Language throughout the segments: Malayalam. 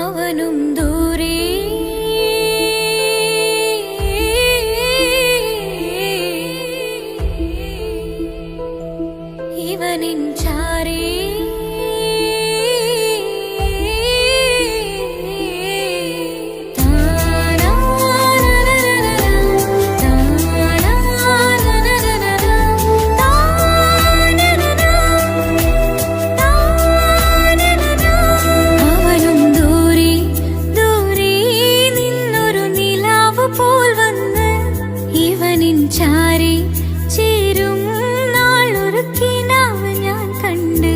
അവനും ദൂരെ ഇവനിൻ ചാരേ ചാരി ചേരും നാളൊരു കിനാവ് ഞാൻ കണ്ട്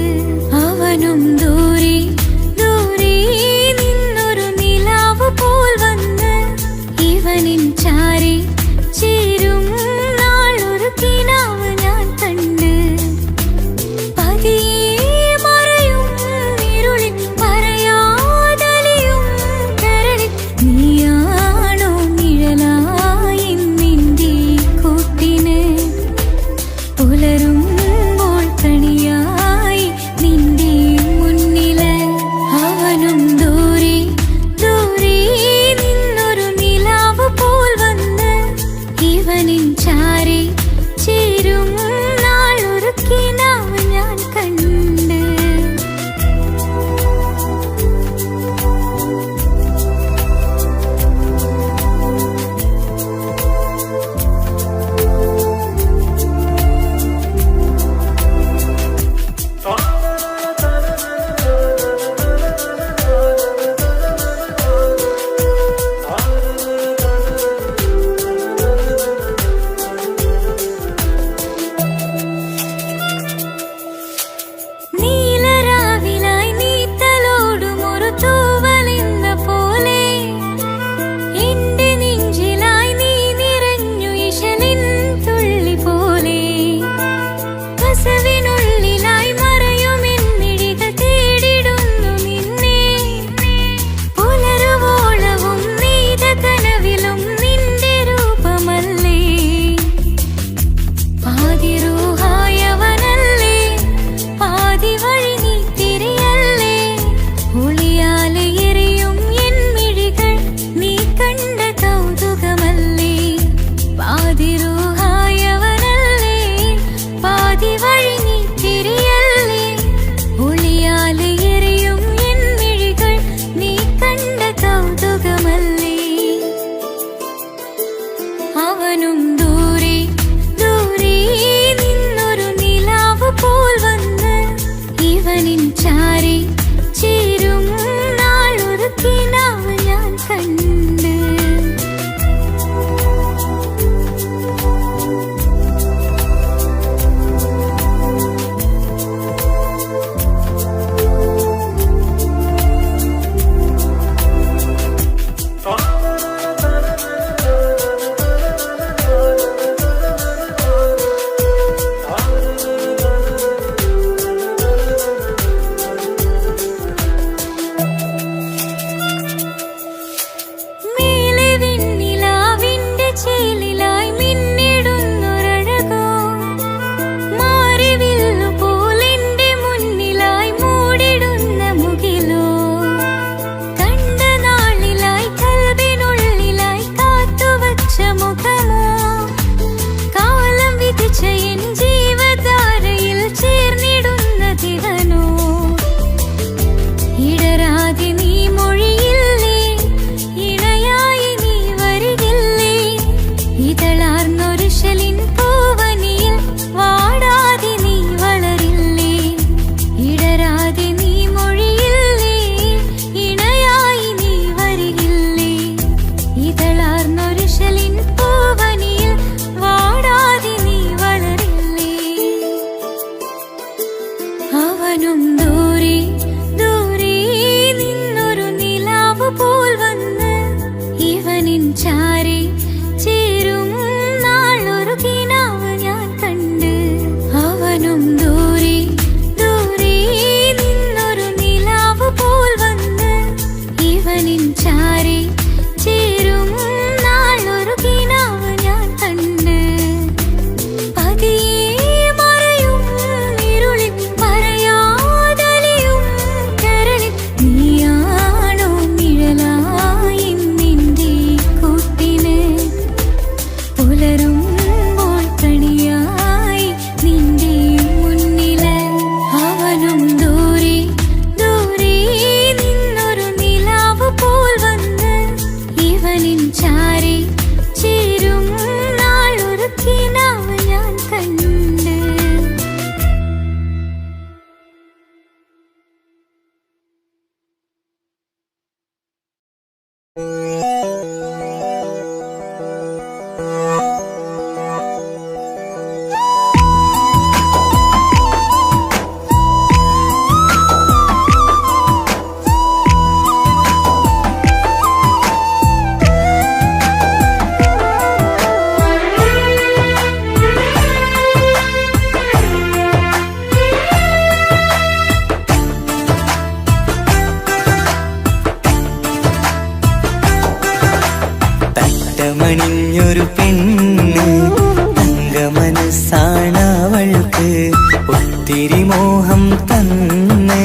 ഒത്തിരി മോഹം തന്ന്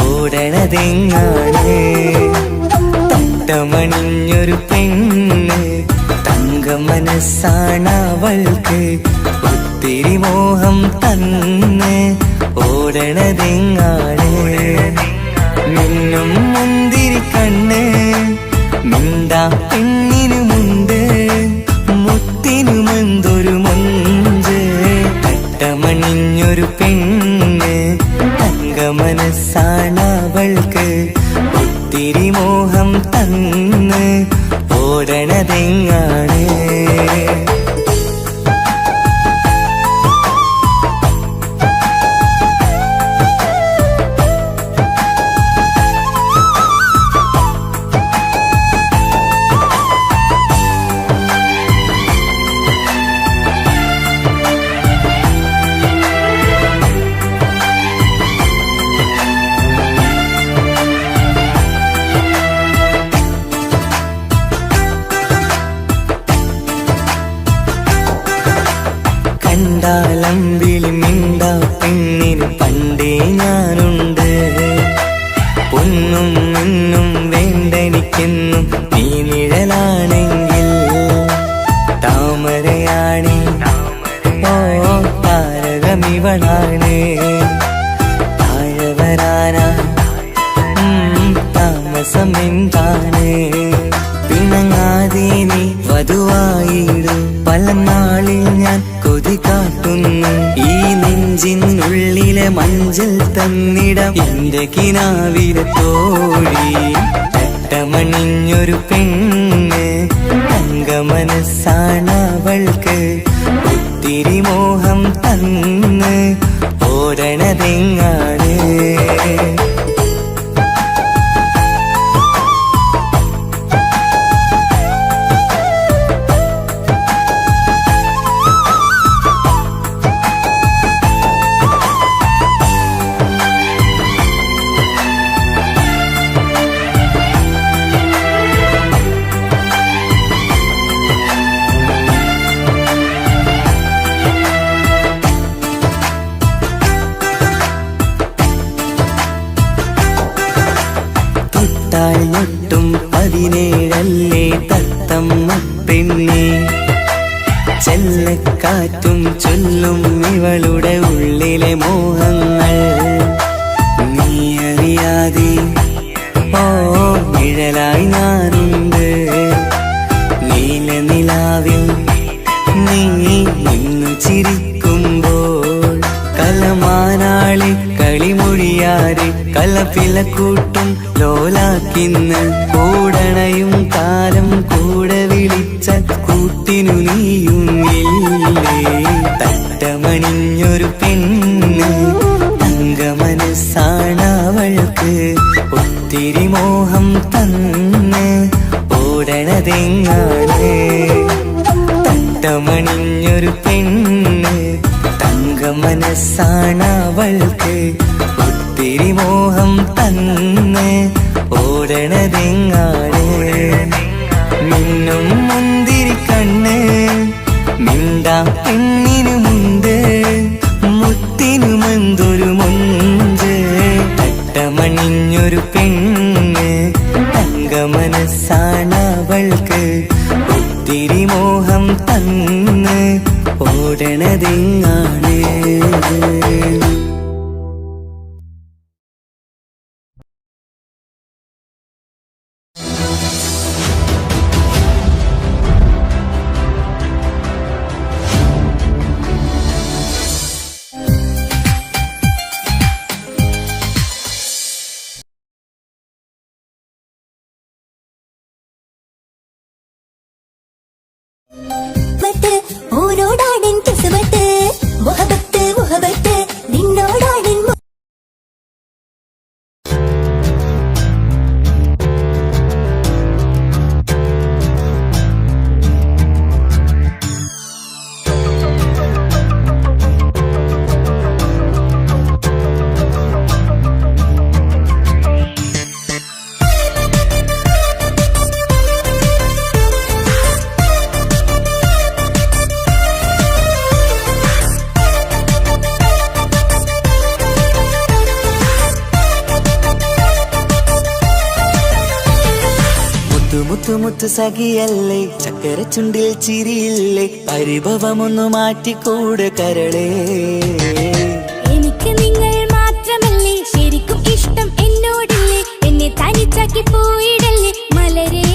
ഓടണതെങ്ങാണ്. തട്ടമണിഞ്ഞൊരു പെണ്ണ് തങ്ക മനസ്സാണവൾക്ക്. ഒത്തിരി മോഹം തന്ന് ഓടണതെങ്ങാണ്. മിന്നും മുന്തിരി കണ്ണ് മിണ്ടാ പെണ്ണിനുമുണ്ട്. മുത്തിനുമെന്തൊരു മൊഞ്ച്. തട്ടമണിഞ്ഞൊരു പെണ്ണ് തങ്ക മനസ്സാണവൾക്ക്. ഒത്തിരി മോഹം തന്ന് ഓടണതെങ്ങാണ്. കണ്ടാലമ്പിളി മിണ്ടാ പെണ്ണിന് പണ്ടേ ഞാനുണ്ട്. പൊന്നും മിന്നും വേണ്ടെനിക്കെന്നും നീ നിഴലാണെങ്കിൽ. താമരയാണി ഓ താരകമിവളാണ്. താഴെ വരാനാ താമസം എന്താണ്. പിണങ്ങാതെ നീ വധുവായിടൂ. പല നാളിൽ ഞാൻ കൊതി കാട്ടുന്നു. ഈ നെഞ്ചിനുള്ളിലെ മഞ്ചൽ തന്നിടം എന്റെ കിനാവിലെ തോഴി. തട്ടമണിഞ്ഞൊരു പെണ്ണ് തങ്ക മനസ്സാണവൾക്ക്. ഒത്തിരി മോഹം തന്ന് ഓടണതെങ്ങാണ്. ൊട്ടും 17 തത്തമ്മ പെണ്ണെ. ചെല്ലക്കാറ്റും ചൊല്ലും ഇവളുടെ ഉള്ളിലെ മോഹങ്ങൾ. നീ അറിയാതെ ഓ നിഴലായി ഞാനുണ്ട്. നീലനിലാവിൽ നീ നിന്നു ചിരിക്കുമ്പോൾ. കലമാനാളി കളിമൊഴിയാറ് കലപിലക്കൂട്ടും ലോലാക്കിന്ന്. കൂടണയും കാലം കൂടെ വിളിച്ച കൂട്ടിനു നീയും ഇല്ലേ. തട്ടമണിഞ്ഞൊരു പെണ്ണ് തങ്ക മനസ്സാണവൾക്ക്. ഒത്തിരി മോഹം തന്ന് ഓടണതെങ്ങാണ്. തട്ടമണിഞ്ഞൊരു പെണ്ണ് തങ്ക മനസ്സാണവൾക്ക്. ഒത്തിരി മോഹം തന്ന് ഓടണതെങ്ങാണ്. മിന്നും മുന്തിരി കണ്ണ് മിണ്ടാ പെണ്ണിനുമുണ്ട്. മുത്തിനുമെന്തൊരു മൊഞ്ച്. തട്ടമണിഞ്ഞൊരു പെണ്ണ് തങ്ക മനസ്സാണവൾക്ക്. ഒത്തിരി മോഹം തന്ന് ഓടണതെങ്ങാണ്. ഓരോടാടൻ കിസുബത്ത് മുത്തു സഖിയല്ലേ ചക്കര ചുണ്ടിൽ ചിരിയില്ലേ പരിഭവമൊന്നു മാറ്റിക്കൂടെ കരളേ എനിക്ക് നിങ്ങൾ മാത്രമല്ലേ ശരിക്കും ഇഷ്ടം എന്നോടില്ലേ എന്നെ തനിച്ചാക്കി പോയിടല്ലേ മലരേ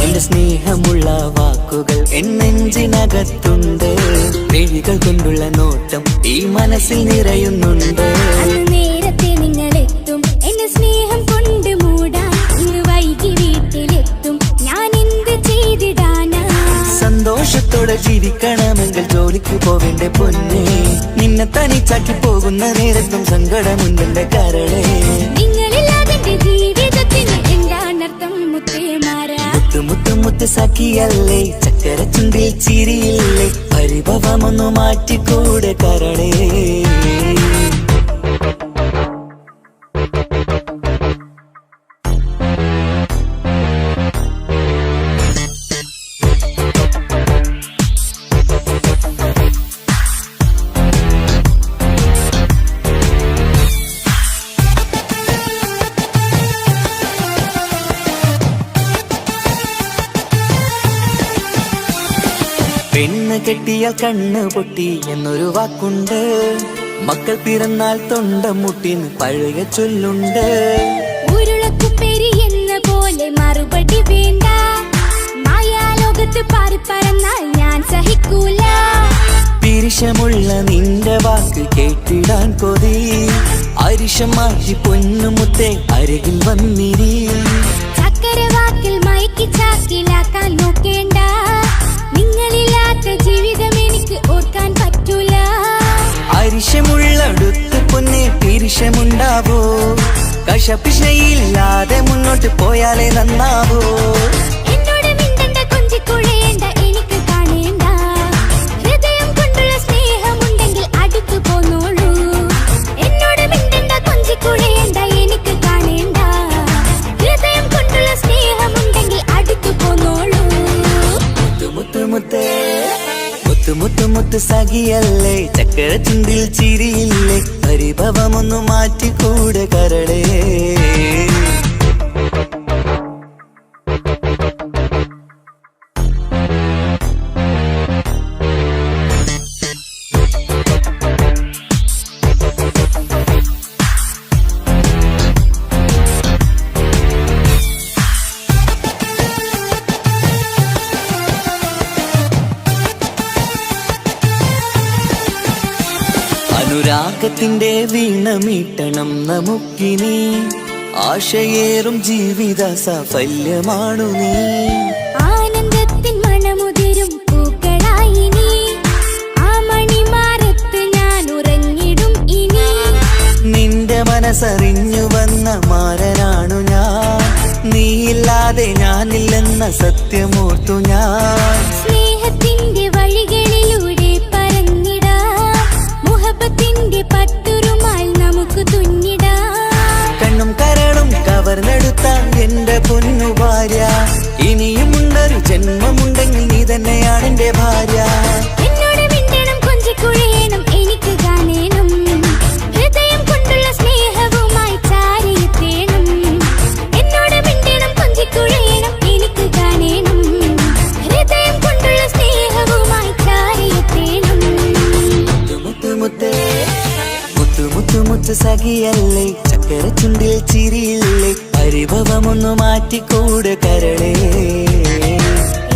എന്റെ സ്നേഹമുള്ള വാക്കുകൾ എന്നെഞ്ചിനകത്തുണ്ട് മിഴികൾ കൊണ്ടുള്ള നോട്ടം ഈ മനസ്സിൽ നിറയുന്നുണ്ട് അന്ന് നേരത്തെ നിങ്ങളെത്തും എന്നെ സ്നേഹം കൊണ്ട് മൂടാൻ ഇന്ന് വൈകി വീട്ടിലെത്തും ഞാൻ എന്ത് ചെയ്തിടാനാ സന്തോഷത്തോടെ ജീവിക്കണമെങ്കിൽ ജോലിക്ക് പോവേണ്ട പൊന്നേ നിന്നെ തനിച്ചാക്കി പോകുന്ന നേരത്തും സങ്കടമുണ്ടെന്റെ കരളേ നിങ്ങളില്ലാതെ എന്റെ ജീവിതത്തിന് എന്താണർത്ഥം മുത്തേമാരാ മുത്ത് സഖിയല്ലേ ചക്കര ചുണ്ടിൽ ചിരിയില്ലേ പരിഭവമൊന്നു മാറ്റിക്കൂടെ കരളേ പെണ്ണ് കെട്ടിയാൽ കണ്ണ് പൊട്ടി എന്നൊരു വാക്കുണ്ട് മക്കൾ പിറന്നാൽ തൊണ്ട മുട്ടിന് പഴയ ചൊല്ലുണ്ട് ഉരുളക്കുപ്പേരി എന്ന പോലെ മറുപടി വേണ്ട മായാലോകത്ത് പാറി പറന്നാൽ ഞാൻ സഹിക്കൂല പിരിശമുള്ള നിന്റെ വാക്ക് കേട്ടിടാൻ കൊതി അരിശം മാറ്റി പൊന്നുമുത്തെ അരികിൽ വന്നിരി ചക്കര വാക്കിൽ മയക്കി ചാക്കിലാക്കാൻ നോക്കേണ്ട നിങ്ങളില്ലാത്ത ജീവിതം എനിക്ക് ഓർക്കാൻ പറ്റൂല അരിശമുള്ളടുത്ത് പൊന്നെ പിരിശമുണ്ടാവോ കശപിശയില്ലാതെ മുന്നോട്ട് പോയാലേ നന്നാവോ എന്നോട് മിണ്ടണ്ട കൊഞ്ചിക്കുഴയേണ്ട എനിക്ക് കാണേണ്ട ഹൃദയം കൊണ്ടുള്ള സ്നേഹമുണ്ടെങ്കിൽ അടുത്തു പോന്നോളൂ എന്നോട് മിണ്ടണ്ട കൊഞ്ചിക്കുഴയേണ്ട എനിക്ക് കാണേണ്ട ഹൃദയം കൊണ്ടുള്ള സ്നേഹമുണ്ടെങ്കിൽ അടുത്തു പോന്നോളൂ മുത്ത് സഖിയല്ലേ ചക്കര ചുണ്ടിൽ ചിരിയില്ലേ പരിഭവമൊന്നു മാറ്റിക്കൂടെ കരളേ അനുരാഗത്തിന്റെ വീണമീട്ടണം നമുക്കിനി ആശയേറും ജീവിത സാഫല്യമാണു നീ ആനന്ദത്തിൻ മണമുതിരും പൂക്കളായി നീ ആ മണിമാറത്ത് ഞാൻ ഉറങ്ങിടും ഇനി നിന്റെ മനസ്സറിഞ്ഞു വന്ന മാരനാണു ഞാൻ നീയില്ലാതെ ഞാനില്ലെന്ന സത്യമോർത്തു ഞാൻ സ്നേഹത്തിന്റെ വഴികളിലൂടെ പറന്നിടാം മുഹബത്തിന്റെ പട്ടുറുമാൽ നമുക്ക് തുന്നിടാം കണ്ണും കരളും കവർന്നെടുത്ത എന്റെ പൊന്നു ഭാര്യ ഇനിയുമുണ്ടൊരു ജന്മമുണ്ടെങ്കിൽ നീ തന്നെയാണ് എന്റെ ഭാര്യ എന്നോട് മിണ്ടണം കൊഞ്ചിക്കുഴയണം എനിക്ക് കാണേണം ഹൃദയം കൊണ്ടുള്ള സ്നേഹവുമായി ചാരിയെത്തേണം എന്നോട് മിണ്ടണം കൊഞ്ചിക്കുഴയണം എനിക്ക് കാണേണം ഹൃദയം കൊണ്ടുള്ള സ്നേഹവുമായി ചാരിയെത്തേണം മുത്ത് സഖിയല്ലേ ചക്കര ചുണ്ടിൽ ചിരിയില്ലേ പരിഭവമൊന്നു മാറ്റിക്കൂടെ കരളേ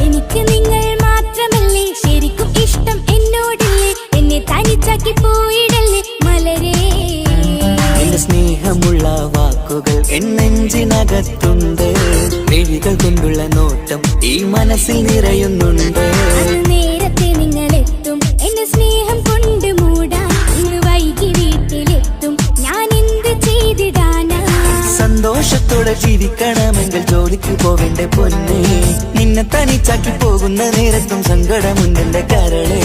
എനിക്ക് നിങ്ങൾ മാത്രമല്ലേ ശരിക്കും ഇഷ്ടം എന്നോടില്ലേ എന്നെ തനിച്ചാക്കി പോയിടല്ലേ മലരേ എന്റെ സ്നേഹമുള്ള വാക്കുകൾ എന്നെഞ്ചിനകത്തുണ്ട് മിഴികൾ കൊണ്ടുള്ള നോട്ടം ഈ മനസ്സിൽ നിറയുന്നുണ്ട് അന്ന് നേരത്തെ നിങ്ങളെത്തും എന്നെ സ്നേഹം കൊണ്ട് മൂടാൻ ഇന്ന് വൈകി വീട്ടിലെത്തും ഞാൻ എന്ത് ചെയ്തിടാനാ സന്തോഷത്തോടെ ജീവിക്കണമെങ്കിൽ ജോലിക്ക് പോവേണ്ട പൊന്നേ നിന്നെ തനിച്ചാക്കി പോകുന്ന നേരത്തും സങ്കടമുണ്ടെന്റെ കരളേ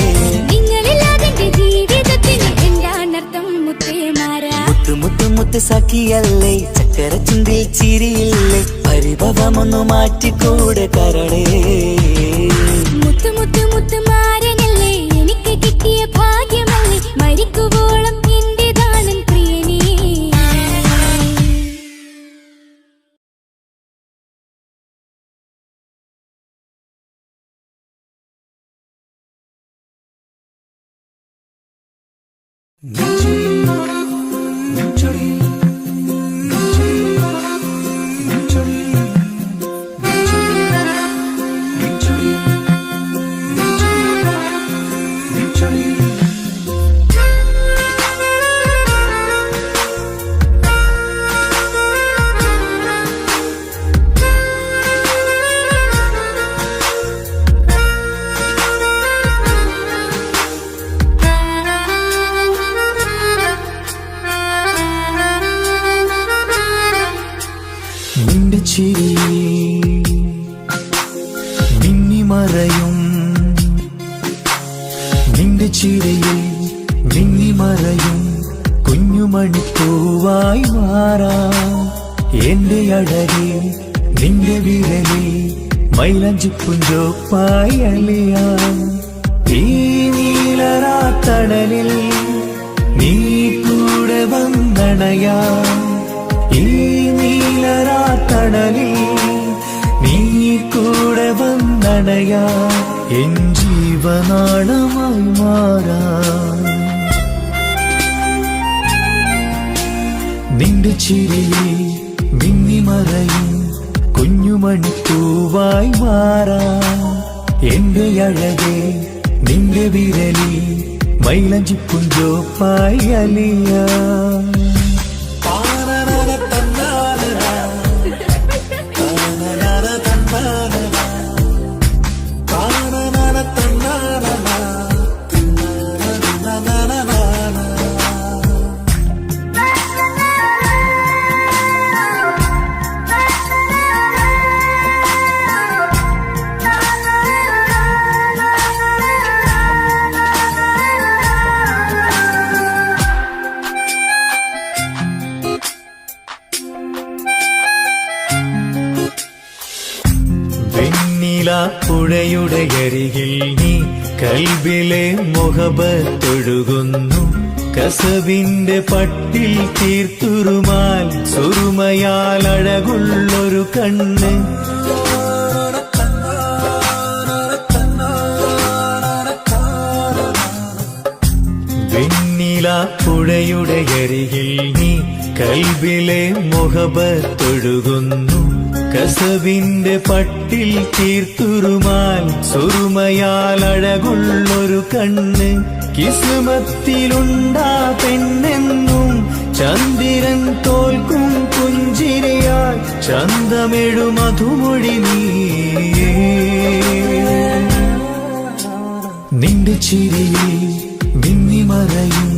നിങ്ങളില്ലാതെ എന്റെ ജീവിതത്തിന് എന്താണർത്ഥം മുത്തേമാരാ മുത്ത് സഖിയല്ലേ ചക്കര ചുണ്ടിൽ ചിരിയില്ലേ പരിഭവമൊന്നു മാറ്റിക്കൂടെ കരളേ മുത്ത് മാരനല്ലേ എനിക്ക് കിട്ടിയ ഭാഗ്യമല്ലേ മരിക്കുവോളം നിന്റെ ചിരി മിന്നിമറയും, നിന്റെ ചിരിയിൽ മിന്നിമറയും കുഞ്ഞുമണിപ്പൂവായി മാറാം. എന്റെ അഴകിൽ നിന്റെ വിരലിൽ മൈലഞ്ചിപ്പുഞ്ചോപ്പായി അലിയാം. ഈ നീലരാത്തണലിൽ നീ കൂടെ വന്നണയാം. ഈ നീലരാത്തണലിൽ നീ കൂടെ വന്നണയാ. എൻ ജീവനാളമായി മാറാം. നിന്റെ ചിരിയിൽ മിന്നിമറയും കുഞ്ഞുമണിപ്പൂവായി മാറാം. എന്റെ അഴകെ നിന്റെ വിരലിൽ മൈലഞ്ചിപ്പുഞ്ചോപ്പായി അലിയാം. പുഴയുടെ അരികിൽ നീ കൽബിലെ മുഹബത്തൊഴുകുന്നു. കസവിന്റെ പട്ടിൽ തീർത്തുറുമാൽ സുറുമയാൽ അഴകുള്ളൊരു കണ്ണ്. വെണ്ണില പുഴയുടെ അരികിൽ നീ കൽബിലെ മുഹബത്തൊഴുകുന്നു. കസവിന്റെ പട്ടിൽ തീർത്തുറുമാൽ സുറുമയാൽ അഴകുള്ളൊരു കണ്ണ്. കിസ്മത്തിലുണ്ടാ പെണ്ണെന്നും ചന്ദ്രൻ തോൽക്കും പുഞ്ചിരിയാൽ ചന്തമെഴു മധുമൊഴി നീയേ. നിന്റെ ചിരിയിൽ മിന്നിമറയും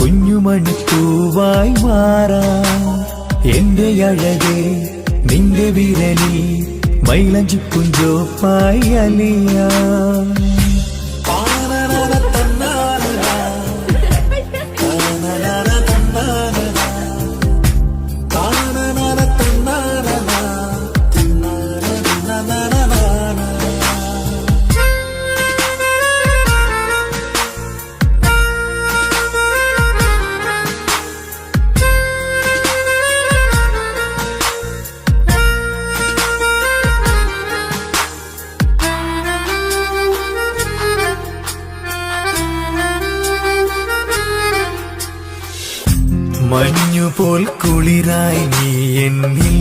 കുഞ്ഞുമണിപ്പൂവായി മാറാം. എന്റെ അഴകെ നിന്റെ വിരലിൽ മൈലഞ്ചിപ്പുഞ്ചോപ്പായി അലിയാം. മഞ്ഞുപോൽ കുളിരായി നീ എന്നിൽ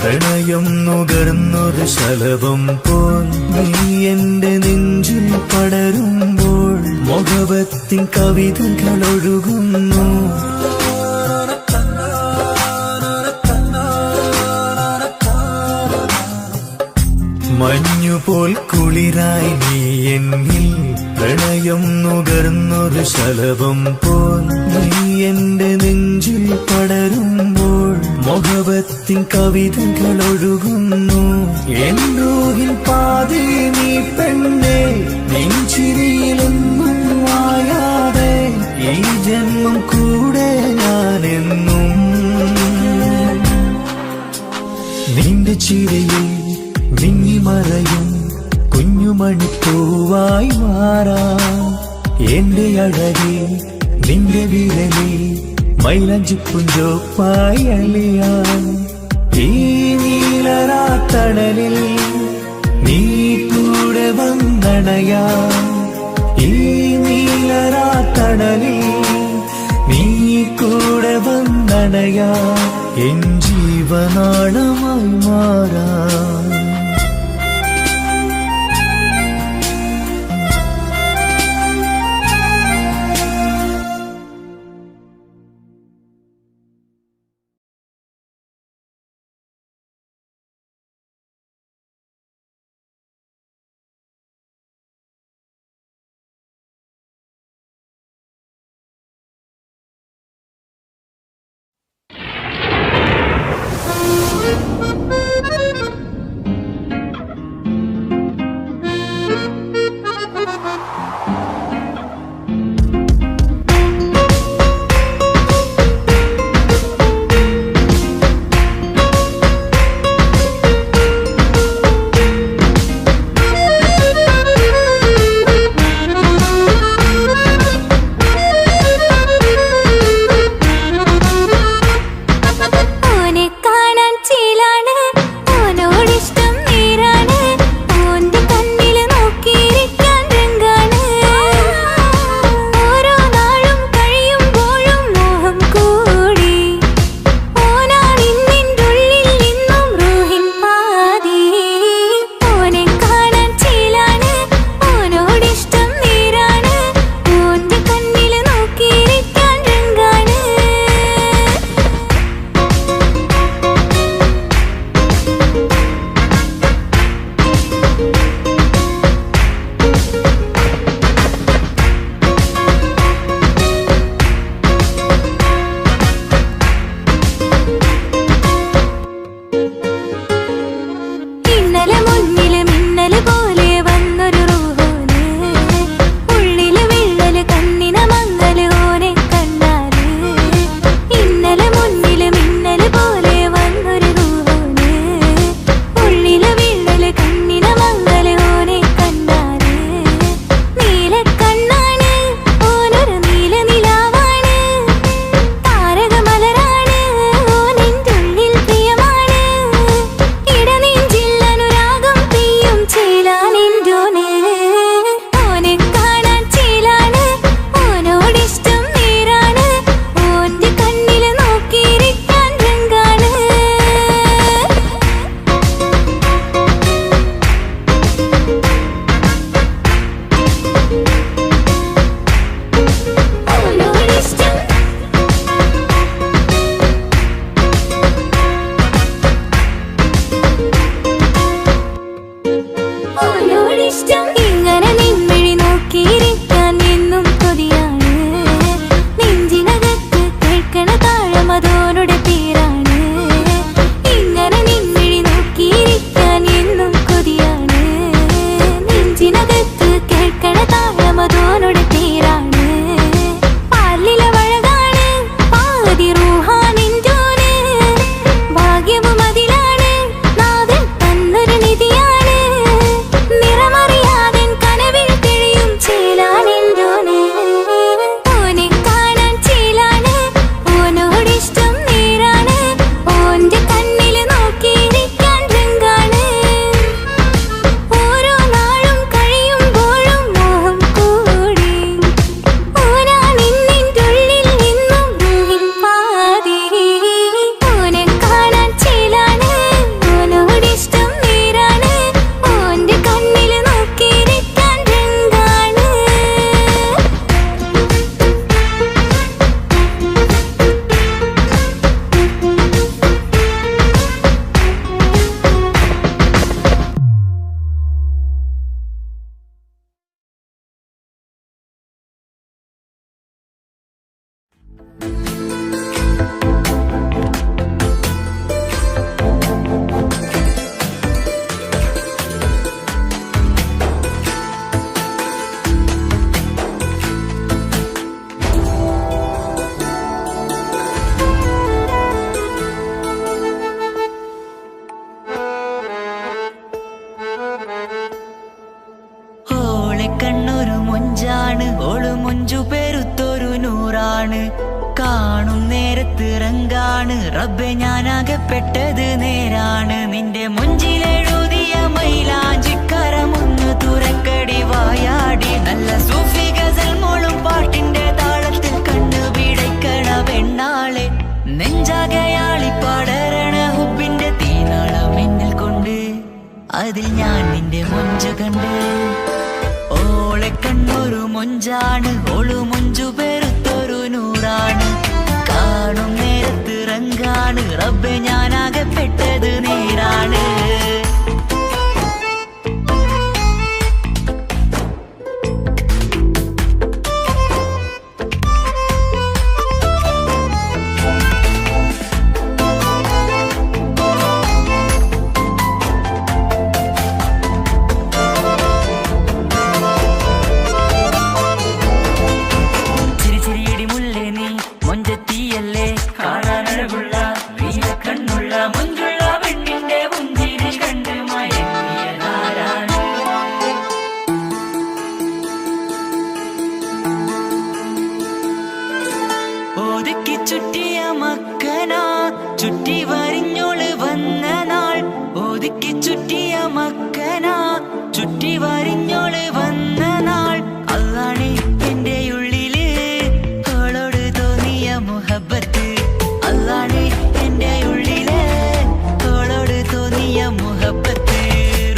പ്രണയം നുകർന്നൊരു ശലഭം പോൽ. നീ എന്റെ നെഞ്ചിൽ പടരുമ്പോൾ മുഖവത്തിൻ കവിതകൾ ഒഴുകുന്നു. മഞ്ഞുപോൽ കുളിരായി നീ എന്നിൽ പ്രണയം നുകർന്നൊരു ശലഭം പോൽ. നീ എന്റെ നെഞ്ചിൽ പടരുമ്പോൾ മുഖവത്തിൻ കവിതകൾ ഒഴുകുന്നു. എൻ റൂഹിൻ പാതി നീ പെണ്ണെ, നെഞ്ചിരിയിലൊന്നും മായാതെ ഈ ജന്മം കൂടെ ഞാനെന്നും. നിന്റെ ചിരിയിൽ മിന്നിമറയും കുഞ്ഞുമണിപ്പൂവായി മാറാം. എന്റെ അഴകെ നിന്റെ വിരലിൽ മൈലഞ്ചിപ്പുഞ്ചോപ്പായി അലിയാം. ഈ നീലരാത്തണലിൽ നീ കൂടെ വന്നണയാം. ഈ നീലരാത്തണലിൽ അണയാ എൻ ജീവനാളമായി മാറാ തിരങ്കാണ് റബ്ബെ ഞാനാകപ്പെട്ടത് നേരാണ് നിന്റെ മുഞ്ചിലെഴുതിയ മൈലാഞ്ചിക്കരമൊന്ന് തുറക്കടി വായാടി നല്ല സൂഫി ഗസൽ മോളും പാട്ടിന്റെ താളത്തിൽ കണ്ണു പിടയ്ക്കണ പെണ്ണാളെ കാതിൽ ഞാൻ നിന്റെ മൊഞ്ചു കണ്ട്. ഓളെ കണ്ണൊരു മൊഞ്ചാണ്, ഓളു മൊഞ്ചു പെരുത്തൊരു നൂറാണ്. കാണും നേരത്ത് റങ്കാണ്, റബ്ബെ ഞാനാകപ്പെട്ടത് നേരാണ്. ഒതുക്കി ചുറ്റിയ മക്കന ചുറ്റി വരിഞ്ഞോള് വന്ന നാൾ. ഒതുക്കി ചുറ്റിയ മക്കന ചുറ്റി വരിഞ്ഞോള് വന്ന നാൾ. അതാണ് എന്റെ ഉള്ളില് അവളോട് തോന്നിയ മുഹബത്ത്. അതാണ് എന്റെ ഉള്ളില് അവളോട് തോന്നിയ മുഹബത്ത്.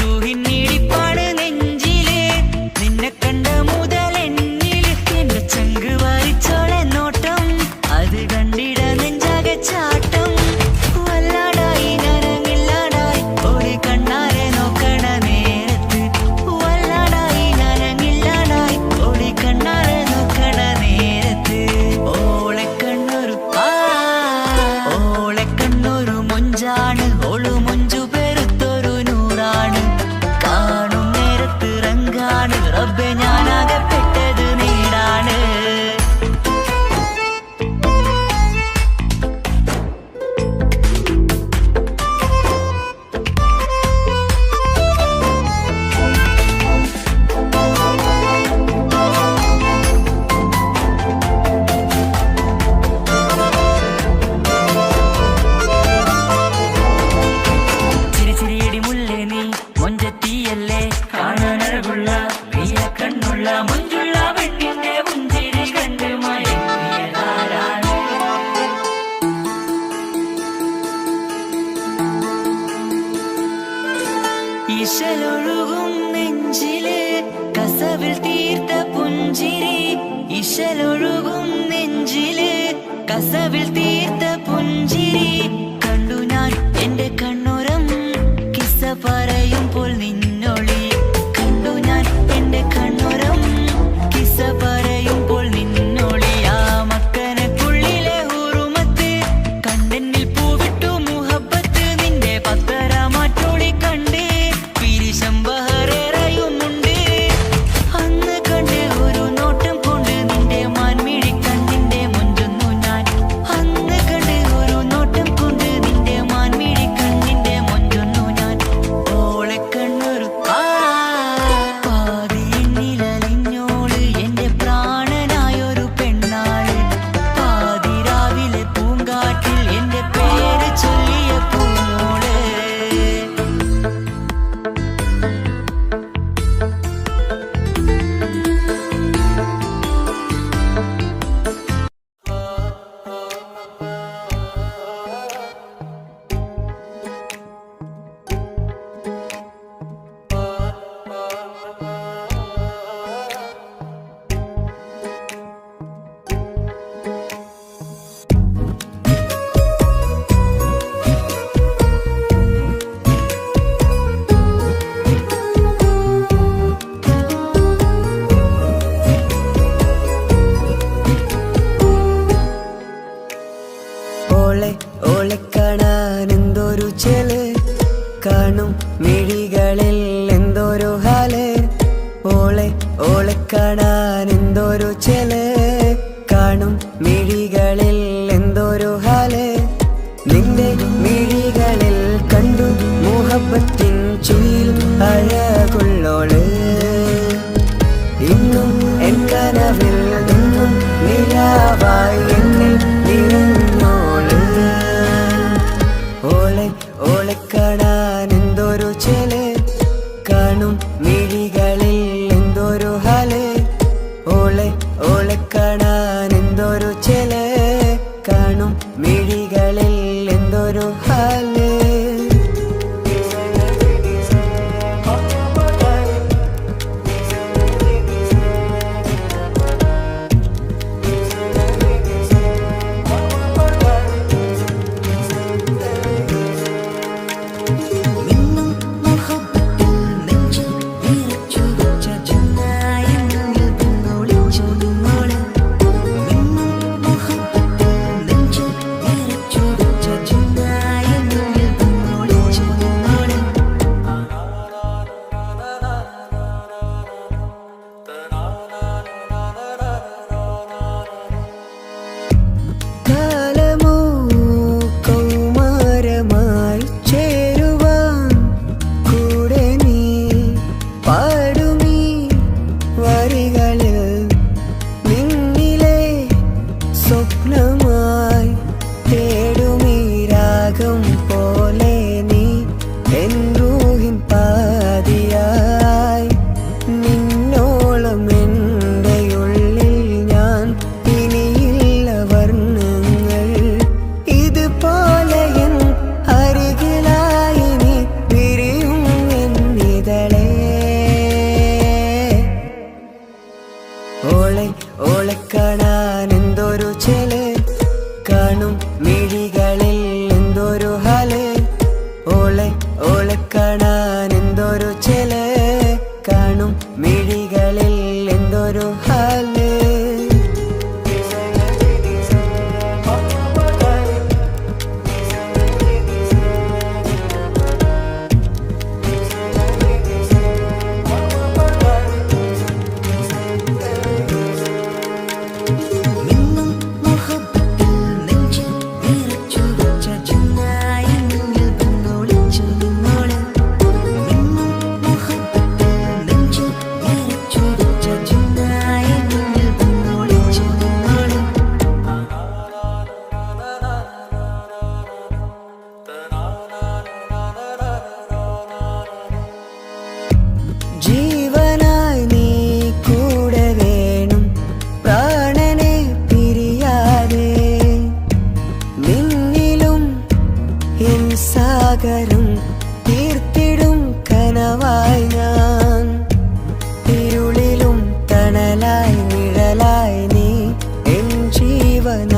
റൂഹിന്നിടിപ്പാണ് നെഞ്ചില് നിന്നെ കണ്ട മുതൽ എന്നില്. എന്റെ ചങ്ക് വായിച്ചോളെ നോട്ടം, അത് കണ്ടിട നെഞ്ചാകെ ചാട്ടം. വല്ലാടായി നനങ്ങില്ലാടായി ഓടി കണ്ണാരെ നോക്കണ നേരത്ത്. വല്ലാടായി നനങ്ങില്ലാടായി ഓടി കണ്ണാരെ നോക്കണ നേരത്ത്. ഓളെ കണ്ണൊരു മൊഞ്ചാണ്, ഓളു മൊഞ്ചു പെരുത്തൊരു നൂറാണ്. കാണും നേരത്ത് റങ്കാണ്, റബ്ബെ ഞാനാകപ്പെട്ടത് നേരാണ്. ചിരിച്ചിരിയടി മുല്ലേ നീ മൊഞ്ചത്തിയല്ലേ, കാണാനഴകുള്ള നീല കണ്ണുള്ള മൊഞ്ചുള്ള പെണ്ണിന്റെ പുഞ്ചിരി കണ്ട് മയങ്ങിയതാരാണ്. ഇശലൊഴുകും നെഞ്ചില് കസവിൽ തീർത്ത പുഞ്ചിരി. ഇശലൊഴുകും നെഞ്ചില് കസവിൽ തീർത്ത പുഞ്ചിരി. കണ്ടു ഞാൻ എന്റെ കണ്ണുരം കിസ്സ പറയുമ്പോൾ നിന്നൊളി. കണ്ടു ഞാൻ എന്റെ കണ്ണുരം കിസ്സ പറയുമ്പോൾ നിന്നൊളി. ആ മക്കനക്കുള്ളിലെ ഹുറുമത്ത് കണ്ടെന്നിൽ പൂവിട്ടു മുഹബത്ത്. നിന്റെ പത്തര മാറ്റോളി കണ്ട് പിരിശം ബഹറേറയുമുണ്ട്. അന്ന് കണ്ട് ഒരു നോട്ടം കൊണ്ട് നിന്റെ മാൻമിഴി കണ്ണിന്റെ മൊഞ്ചൊന്നു ഞാൻ. അന്ന് കണ്ട് ഒരു നോട്ടം കൊണ്ട് നിന്റെ മാൻമിഴി കണ്ണിന്റെ മൊഞ്ചൊന്നു ഞാൻ. ഓളെ കണ്ണൊരു പാതിയെന്നിലലിഞ്ഞോള് എന്റെ പ്രാണനായൊരു പെണ്ണാള്. പാതിരാവിലെ പൂങ്കാറ്റിൽ എന്റെ പേര് ചൊല്ലിയ പൂമോള്. ഓളെ കാണാൻ എന്തൊരു ചെല്, കാണും മിഴികളിൽ എന്തൊരു ഹാല്. ഓളെ കാണാൻ എന്തൊരു ചെല്, കാണും മിഴികളിൽ എന്തൊരു ഹാല്. നിന്റെ മിഴികളിൽ കണ്ടു മുഹബത്തിൻ ചുയിൽ അഴകുള്ളോള്. ഇന്നും എൻ കനവിൽ നിന്നും നിലാവായി എന്നിൽ നിറഞ്ഞോള്. ഓളെ കാണാൻ എന്തൊരു ചെല്, കാണും മിഴികളിൽ എന്തൊരു ഹാല്. ഓളെ കാണാൻ എന്തൊരു ചെല്, കാണും മിഴികളിൽ എന്തൊരു ഹാല്. സ്വപ്നമായി തേടുമീ രാഗം പോലെ നീ എൻ റൂഹിൻ പാതിയായി നിന്നോളം എൻ്റെ ഉള്ളിൽ ഞാൻ ഇനിയില്ല വർണ്ണങ്ങൾ ഇതുപോലെ എൻ അരികിലായി നീ പിരിയും എന്നിതളേ ഓളെ ഓളെ കാണാൻ എന്തൊരു ചെല് കാണും മിഴികളിൽ എന്തൊരു ഹാല് ഓളെ ഓളെ കാണാൻ എന്തൊരു ചെല് കാണും മിഴികളിൽ എന്തൊരു ഹാല് ജീവനായി നീ കൂടെ വേണം പ്രാണനെ പിരിയാതെ നിന്നിലും എൻ സാഗരം തീർത്തിടും കനവായി ഞാൻ ഇരുളിലും തണലായി നിഴലായി നീ എൻ ജീവനാദമായി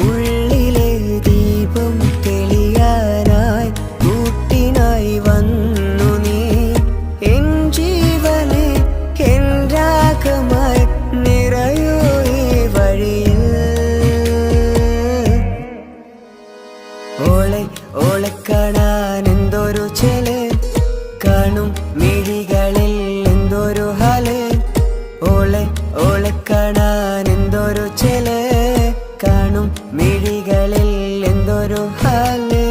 ഉള്ളിലെ ദീപം തെളിയാനായി കൂട്ടിനായി വന്നു നീ എൻ ജീവനെ എൻ രാഗമായി നിറയോ ഈ വഴിയിൽ ഓളെ ഓളെ കാണാൻ എന്തൊരു ചെല് കാണും മിഴികളിൽ എന്തൊരു ഹാല് ഓളെ ഓളെ കാണാൻ എന്തൊരു ചെല് കാണും മിഴികളിൽ എന്തൊരു ഹാല്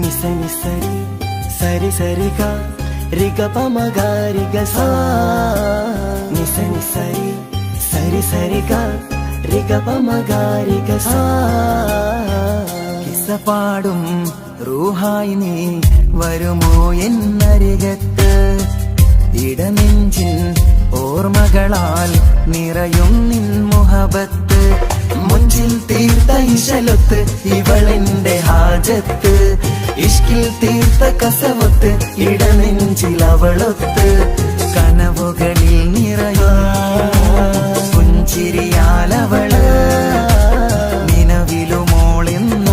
నిసని సరి సరి సరిగా రిగ పమగా రిగ సా నిసని సరి సరి సరిగా రిగ పమగా రిగ సా കിസ്സപാടും റൂഹായി നീ വരുമോ എന്നരികത്ത് ഇടനെഞ്ചിൻ ഓർമ്മകളാൽ നിറയും നിൻ മുഹബത്ത് മുഞ്ചിൽ തീർത്ത ഇശലൊത്ത് ഇവളെന്റെ ഹാജത്ത് ഇഷ്കിൽ തീർത്ത കസവത്ത് ഇടനെഞ്ചിൽ അവളൊത്ത് കനവുകളിൽ നിറയാ പുഞ്ചിരിയാലവള് നിലവിലുമോളെന്ന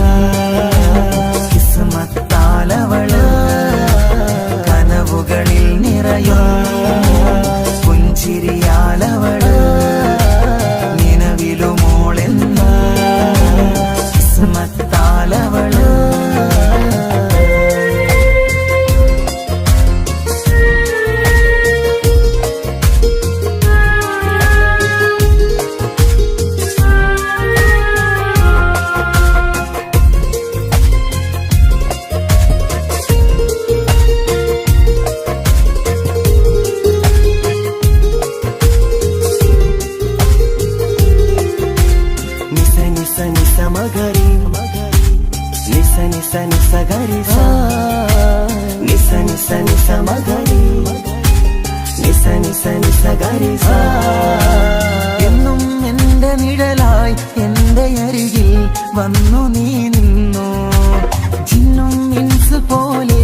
കിസ്മത്താലവള് കനവുകളിൽ നിറയാ പുഞ്ചിരിയാലവള് നിലവിലുമോളെന്ന കിസ്മത്താലവള് మగరి నిస నిస నిస గరి సా నిస నిస నిస మగరి నిస నిస నిస గరి సా എന്നും എന്റെ നിഴലായി എന്റെ അരികിൽ വന്നു നീ നിന്നു ജിന്നും ഇൻസ് പോലെ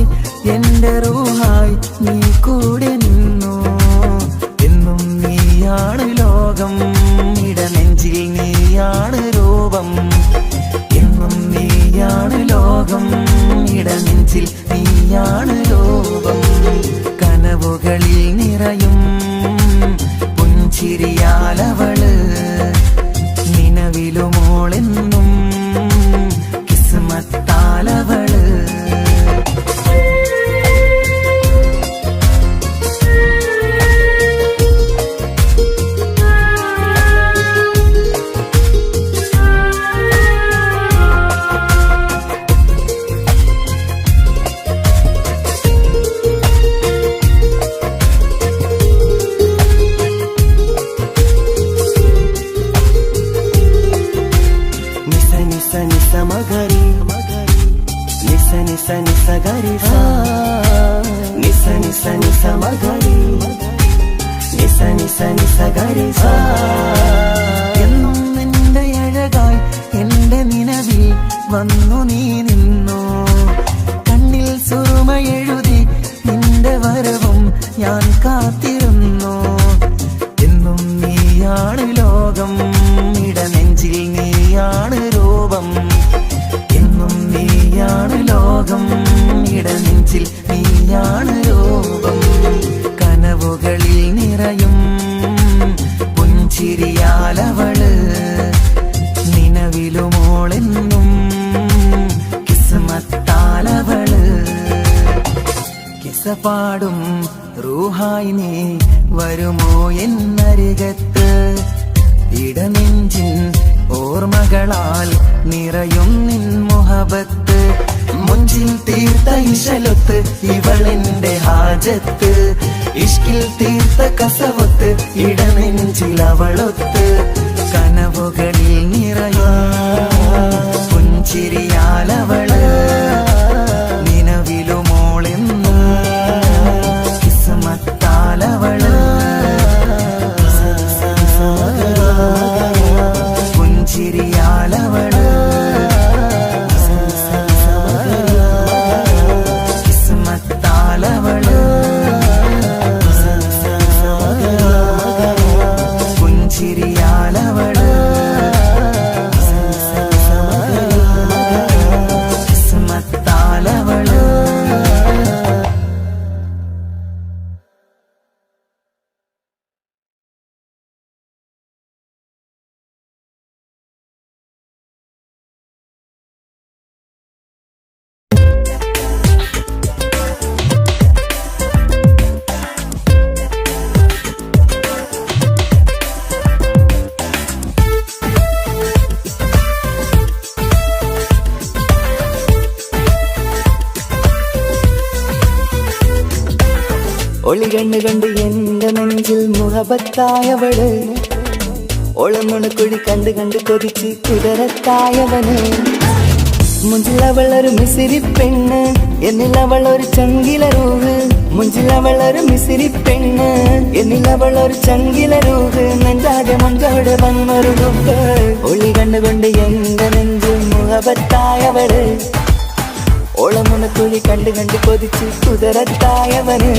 എന്റെ റൂഹായി നീ കൂടെ നിന്നു എന്നും നീയാണ് ലോകം ഇടനെഞ്ചിൽ നീയാണ് രൂപം എന്നും നീയാണ് ലോകം ഇടനെഞ്ചിൽ നീ പുഞ്ചിരിയാലവള് നിലവിലുമോളെന്നും കിസ്മത്താലവള് మగరి నిస నిస నిస గరి సా నిస నిస నిస మగరి నిస నిస നിസ ഗരി സാ എന്നും നിന്റെ അഴകായി എന്റെ നിലവിൽ വന്നു നീ നിന്നു കണ്ണിൽ സുറുമയെഴുതി നിന്റെ വരവും ഞാൻ കാത്തിരുന്നു എന്നും നീയാണ് ലോകം ഇടനെഞ്ചിൽ നീയാണ് രൂപം എന്നും നീയാണ് ലോകം ഇടനെഞ്ചിൽ നീയാണ് രൂപം കനവുകളിൽ നിറയും പുഞ്ചിരിയാലവള് നിലവിലുമോളെന്നും കിസ്മത്താലവള് കിസപാടും റൂഹായി നീ വരുമോ എന്നരികത്ത് ഇടനെഞ്ചിൻ ഓർമ്മകളാൽ നിറയും നിൻ മുഹബത്ത് മുഞ്ചിൽ തീർത്ത ഇശലൊത്ത് ഇവളെന്റെ ഹാജത്ത് ഇഷ്കിൽ തീർത്ത കസവത്ത് ഇടനെഞ്ചിൽ അവളൊത്ത് കനവുകളിൽ നിറയും പുഞ്ചിരിയാലവള് നിലവിലുമോളെന്നും കിസ്മത്താലവള് പുഞ്ചിരിയാലവള് കിസ്മത്താലവള് പുഞ്ചിരിയാലവള് കിസ്മത്താലവള് ഒളികണ്ണ് കണ്ട് എന്റെ നെഞ്ചിൽ മുഹബത്തായവള് ഒളമുണക്കുഴി കണ്ട് കണ്ട് കൊതിച്ച് കുതിരത്തായവന് മുഞ്ചിലവളൊരു മിസിരി പെണ്ണ് എന്നിലവളൊരു ചങ്കിലരൂഹ് മുഞ്ചിലവളൊരു മിസിരി പെണ്ണ് എന്നിലവളൊരു ചങ്കിലരൂഹ് നെഞ്ചാകെ മഞ്ചോട് വന്നൊരു ദുഃഖ് ഒളി കണ്ടുകൊണ്ട് എന്റെ നെഞ്ചിൽ മുഹബത്തായവള് ഓളമുണക്കുഴി കണ്ട് കണ്ട് കൊതിച്ച് കുതിരത്തായവന്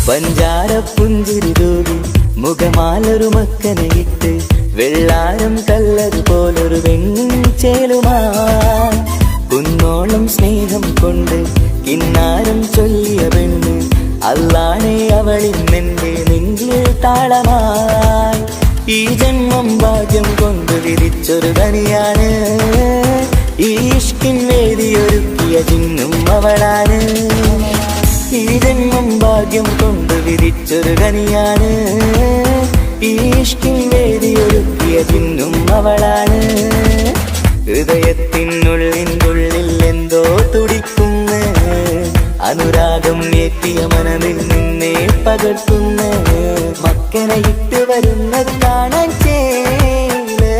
പഞ്ചാര പുഞ്ചിരി തൂകി മുഖമാലൊരു മക്കനയിട്ട് വെള്ളാരം കല്ലതുപോലൊരു വെണ്ണിൻ ചേലുമായി കുന്നോളം സ്നേഹം കൊണ്ട് കിന്നാരം ചൊല്ലിയ പെണ്ണ് അല്ലാണെ അവളിന്നെന്റെ നെഞ്ചിൽ താളമായി ഈ ജന്മം ഭാഗ്യം കൊണ്ട് വിരിച്ചൊരു കനിയാണ് ഈ ഇഷ്കിൻ വേദിയൊരുക്കിയ ജിന്നും അവളാണ് ഈ ജന്മം ഭാഗ്യം കൊണ്ട് വിരിച്ചൊരു കനിയാണ് ഈ ഇഷ്കിൻ വേദിയൊരുക്കിയ ജിന്നും അവളാണ് ഹൃദയത്തിനുള്ളിനുള്ളിൽ എന്തോ തുടിക്കുന്ന അനുരാഗം ഏറ്റിയ മനതിൽ നിന്നെ പകർത്തുന്ന മക്കനെ ഇട്ട് വരുന്നത് കാണാൻ ചേല്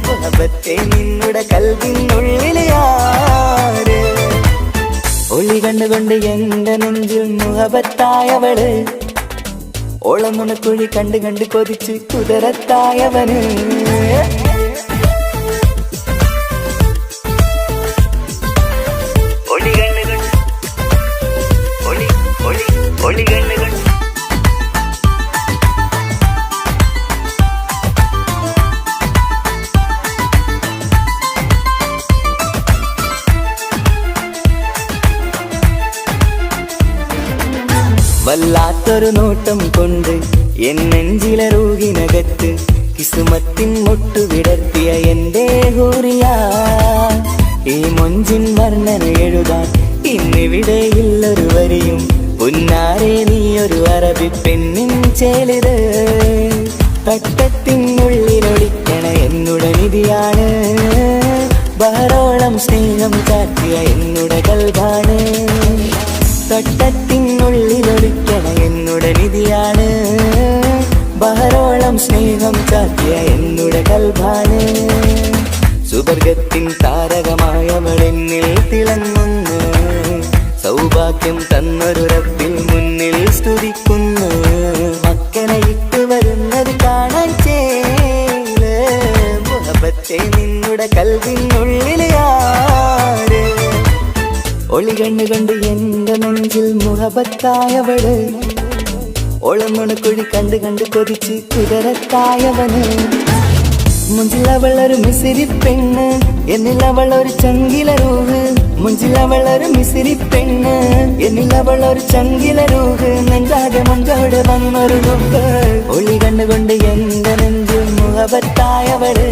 മുഹബത്തെ നിന്നുടെ കൽവിനുള്ളിലെ ആര് ഒളി കണ്ടുകൊണ്ട് എന്റെ നെഞ്ചിൽ മുഹബത്തായവള് ഓളമുണക്കുഴി കണ്ട് കണ്ട് കൊതിച്ച് കുതിരത്തായവന് വന്നൊരു നോട്ടം കൊണ്ട് എൻ നെഞ്ചിലെ റൂഹിനകത്ത് കിസുമത്തിൻ മുട്ടു വിടർത്തിയ എന്റെ ഹൂറിയ. ഈ മൊഞ്ചിൻ വർണ്ണന എഴുതാൻ ഇന്നിവിടെയില്ലൊരു വരിയും. പുന്നാരെ നീയൊരു അറബി പെണ്ണിൻ ചേലിത്. തട്ടത്തിനുള്ളിലൊളിക്കണ എന്നുടെ നിധിയാണ്. ബഹറോളം സ്നേഹം കാട്ടിയ എന്നുടെ കൽബാണ്. തട്ടത്തിനുള്ളിലൊളിക്കണ എന്നുടെ നിധിയാണ്. ബഹറോളം സ്നേഹം കാട്ടിയ എന്നുടെ കൽബാണ്. സുവർഗത്തിൻ താരകമായവളെന്നിൽ തിളങ്ങുന്നു. സൗഭാഗ്യം തന്നൊരു റബ്ബിൽ മുന്നിൽ സ്തുതിക്കുന്നു. മക്കനെ ഇട്ട് വരുന്നത് കാണാൻ ചേല്. മുഹബത്തെ നിന്നുടെ കൽവിനുള്ളിൽ ആര്. ഒളി കണ്ണുകൊണ്ട് എന്റെ നെഞ്ചിൽ മുഹബത്തായവള്. ഒളമുണക്കുഴി കണ്ട് കണ്ട് കൊതിച്ച് കുതിരത്തായവന്. മുഞ്ചിലവളൊരു മിസിരി പെണ്ണ്, എന്നിലവളൊരു ചങ്കില റൂഹ്. മുഞ്ചിലവളൊരു മിസിരി പെണ്ണ്, എന്നിലവളൊരു ചങ്കില റൂഹ്. നെഞ്ചാകെ മഞ്ചോടെ വന്നൊരു റുക്ക്. ഒളി കണ്ണുകൊണ്ട് എന്റെ നെഞ്ചിൽ മുഹബത്തായവള്.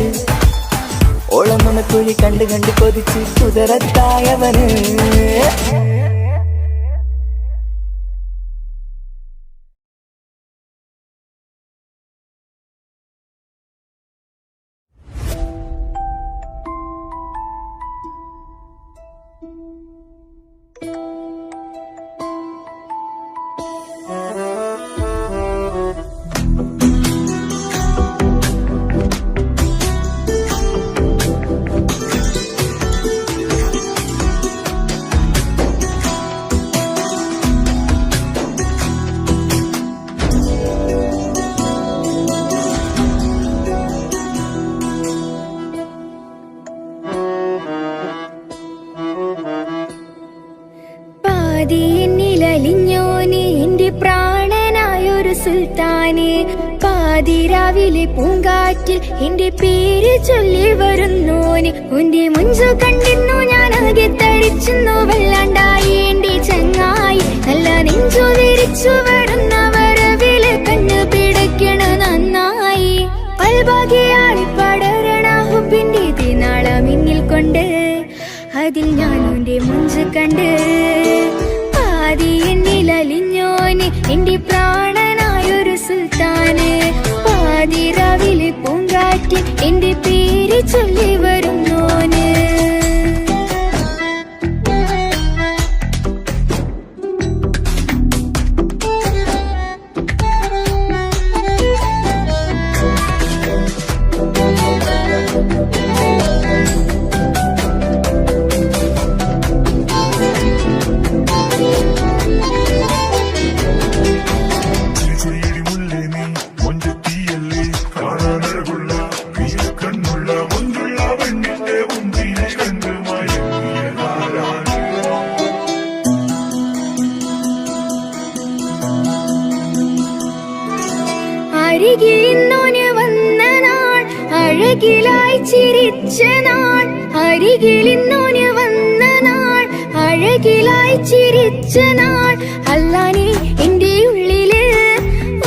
ഓളമുണക്കുഴി കണ്ട് കണ്ട് കൊതിച്ച് കുതിരത്തായവന്. എന്നിലലിഞ്ഞോനെ എന്റെ പ്രാണനായൊരു സുൽത്താനെ. പാതിരാവിലെ പൂങ്കാറ്റിൽ എന്റെ പേര് ചൊല്ലി വരുന്നോന്. ഉന്റെ മുഞ്ചു കണ്ടിരുന്നു ഞാൻ ആകെ തരിച്ചുന്നു. വല്ലാണ്ടായി എന്റെ ചങ്ങായി നല്ല നെഞ്ചു വിരിച്ചു വരുന്ന വരവില് കണ്ണു പിടയ്ക്കണ നന്നായി. പൽഭാഗ്യാളി പടരണ ഹുബിന്റെ തിനാള മിന്നിൽ കൊണ്ട് അതിൽ ഞാൻ എന്റെ മുഞ്ചു കണ്ട്. പാതി എന്നിലലിഞ്ഞോന് എന്റെ പ്രാണനായൊരു സുൽത്താന്. പാതിരാവിലെ പൂങ്കാറ്റിൽ എന്റെ പേര് ചൊല്ലി വരുന്നോന്. അരികിലിന്നോന് വന്ന നാൾ അഴകിലായി ചിരിച്ച നാൾ. അരികിലിന്നോന് വന്ന നാൾ അഴകിലായി ചിരിച്ച നാൾ. അല്ലാനെ എന്റെ ഉള്ളില്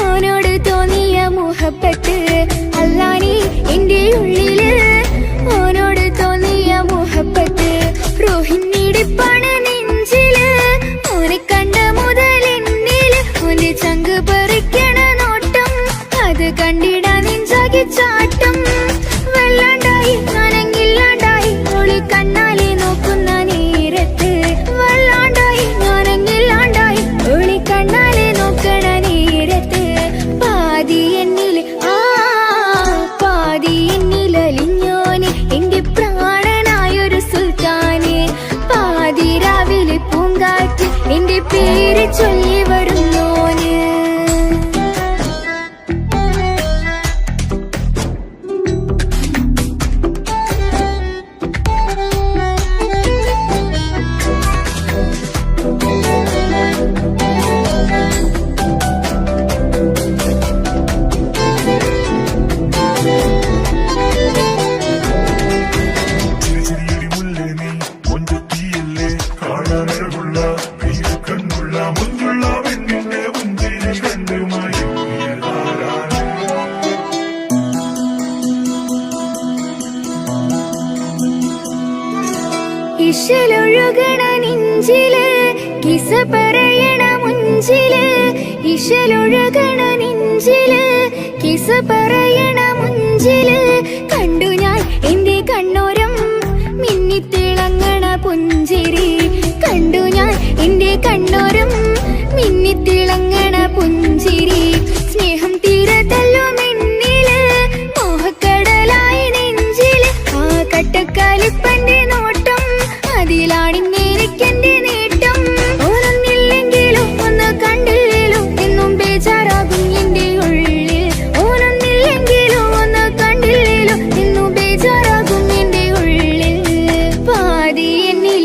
ഓനോട് തോന്നിയ മുഹബത്ത്. അല്ലാനെ എന്റെ ഉള്ളില് ഓനോട് തോന്നിയ മുഹബത്ത്. റോഹിണിടിപ്പാണ് നെഞ്ചില് ഓനെ കണ്ട മുതൽ എന്നില്. ഓന്റെ ചങ്ക് പറിക്കണ നോട്ടം അത് കണ്ടിടാ നെഞ്ചാകെ ചാട്ടം. വല്ലാണ്ടായി ഞാനങ്ങില്ലാണ്ടായി ഒളി കണ്ണാലെ നോക്കുന്ന നേരത്ത്. വല്ലാണ്ടായി ഞാനങ്ങില്ലാണ്ടായി ഒളി കണ്ണാലെ നോക്കണ നേരത്ത്. പാതി എന്നില് പാതി എന്നിലലിഞ്ഞോന് എന്റെ പ്രാണനായൊരു സുൽത്താന്. പാതിരാവിലെ പൂങ്കാറ്റ് എന്റെ പേര് ചൊല്ലി വരുന്നോന്. കാണാനഴകുള്ള കണ്ണുള്ള മുഞ്ചുള്ള പെണ്ണിന്റെ മുഞ്ചിൽ ഇശലൊഴുകണ നെഞ്ചില് കിസ പറയണ മുഞ്ചില് ഇശലൊഴുകണ നെഞ്ചില് കിസ പറയണ മുഞ്ചില് കണ്ടു ഞാൻ എന്റെ കണ്ണോരം മിന്നിത്തിളങ്ങണ പുഞ്ചിരി കണ്ടു ഞാൻ എന്റെ കണ്ണോരം മിന്നിത്തിളങ്ങണ പുഞ്ചിരി സ്നേഹം തീരതല്ലോ മിന്നില് മോഹക്കടലായി നെഞ്ചില് ആ കട്ടക്കാലിപ്പന്റെ നോട്ടം അതിലാണിന്നെനിക്കെന്റെ നേട്ടം ഓനൊന്നില്ലെങ്കിലും ഒന്ന് കണ്ടില്ലേലും എന്നും ബേജാറാകും എന്റെ ഉള്ളിൽ ഓനൊന്നില്ലെങ്കിലും ഒന്ന് കണ്ടില്ലേലും എന്നും ബേജാറാകും എന്റെ ഉള്ളിൽ പാതി എന്നിൽ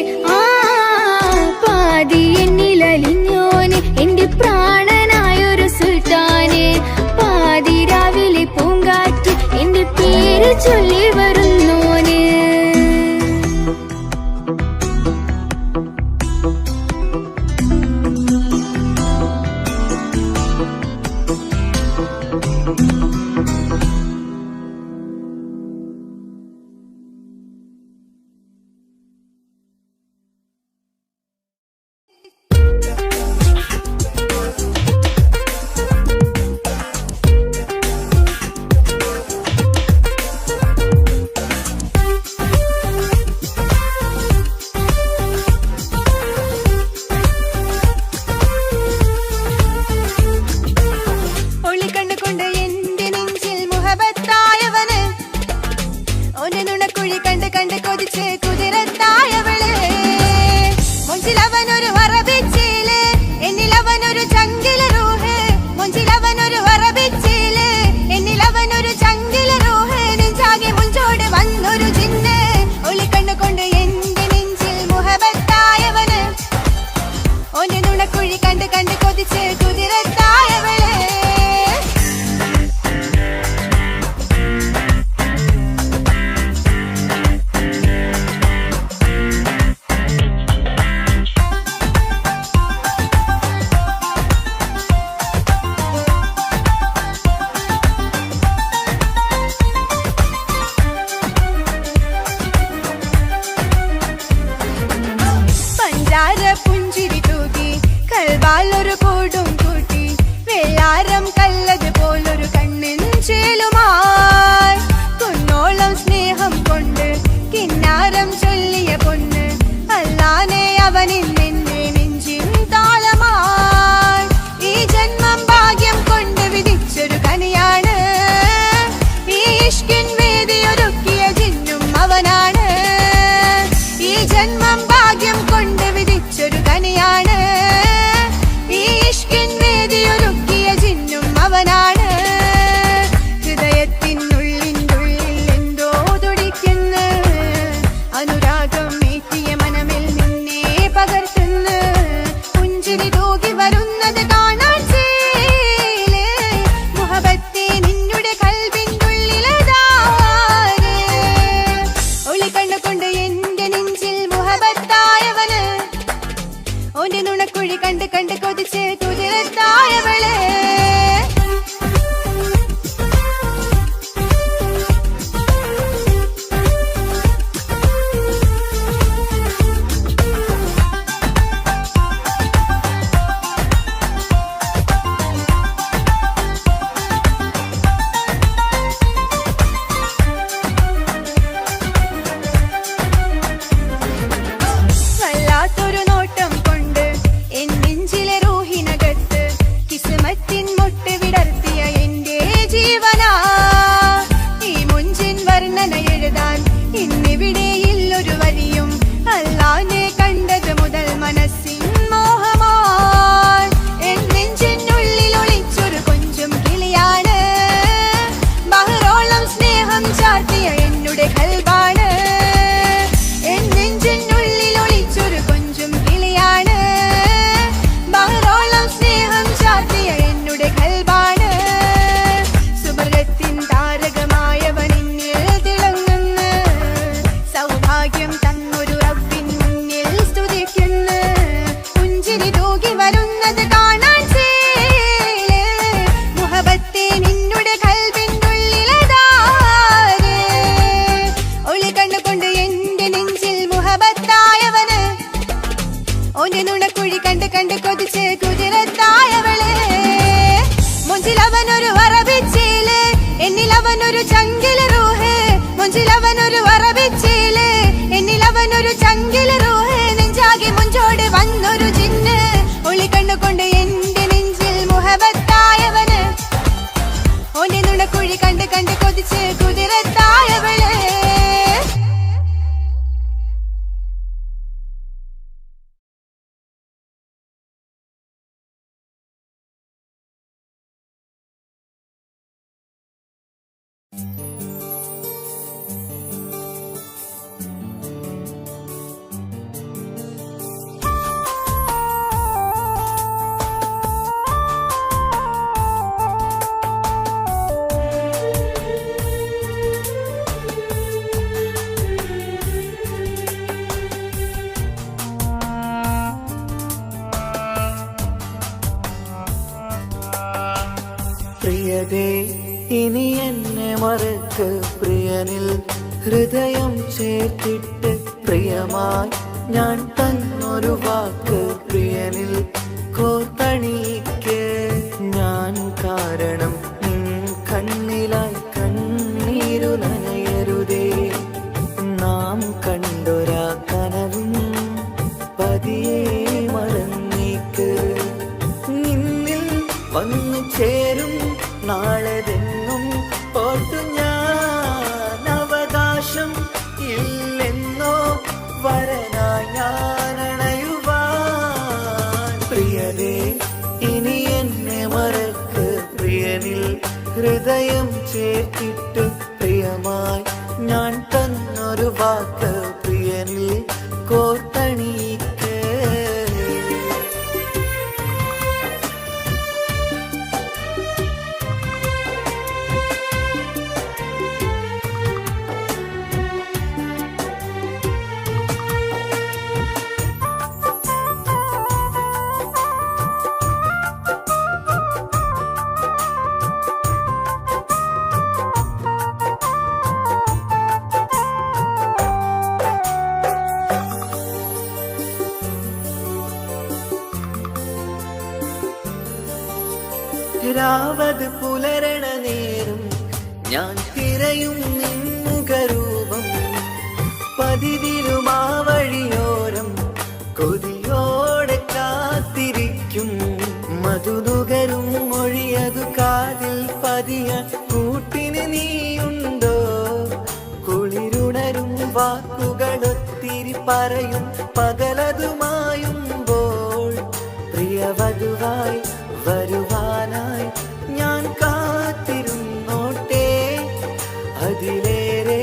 പാതി എന്നിൽ അലിഞ്ഞോന് എന്റെ പ്രാണനായൊരു സുൽത്താന് പാതി എന്നിലവനൊരു ചങ്കില റൂഹ് മുഞ്ചിലവനൊരു അറബിച്ചേല് എന്നിലവനൊരു ചങ്കില റൂഹ് നെഞ്ചാകെ മുഞ്ചോട് വന്നൊരു ജിന്ന് ഒളി കണ്ണുകൊണ്ട് എന്റെ നെഞ്ചിൽ മുഹബത്തായവന് ഓന്റെ നുണക്കുഴി കണ്ട് കണ്ട് കൊതിച്ച് കുതിരത്തായവള് പ്രിയതേ ഇനി എന്നെ മറക്ക് പ്രിയനിൽ ഹൃദയം ചേർത്തിട്ട് പ്രിയമായി ഞാൻ തന്നൊരു വാക്ക് പ്രിയനിൽ കോർത്തണിക്ക് ഞാൻ കാരണം നിൻ കണ്ണിലായി കണ്ണീരു നനയരുതേ നാം കണ്ടൊരാ കനവും പതിയെ മറന്നേക്ക് നിന്നിൽ വന്നു ചേരും നാളെതെന്നും ഓർത്തു ഞാൻ അവകാശം ഇല്ലെന്നോ വരനായി ഞാൻ അണയുവാൻ പ്രിയതേ ഇനി എന്നെ മറക്ക് പ്രിയനിൽ ഹൃദയം ചേർത്തിട്ട് പ്രിയമായി ഞാൻ തന്നൊരു വാക്ക് പ്രിയനിൽ കോർത്തണിക്ക് രാവത് പുലരണ നേരം ഞാൻ തിരയും നിൻമുഖരൂപം പതിവിലും ആ വഴിയോരം കൊതിയോടെ കാത്തിരിക്കും മധുനുകരും മൊഴിയതു കാതിൽ പതിയ കൂട്ടിന് നീയുണ്ടോ കുളിരുണരും വാക്കുകളൊത്തിരി പറയും പകലതുമായുമ്പോൾ പ്രിയവധുവായി വരുവാനായി ഞാൻ കാത്തിരുന്നോട്ടെ അതിലേറെ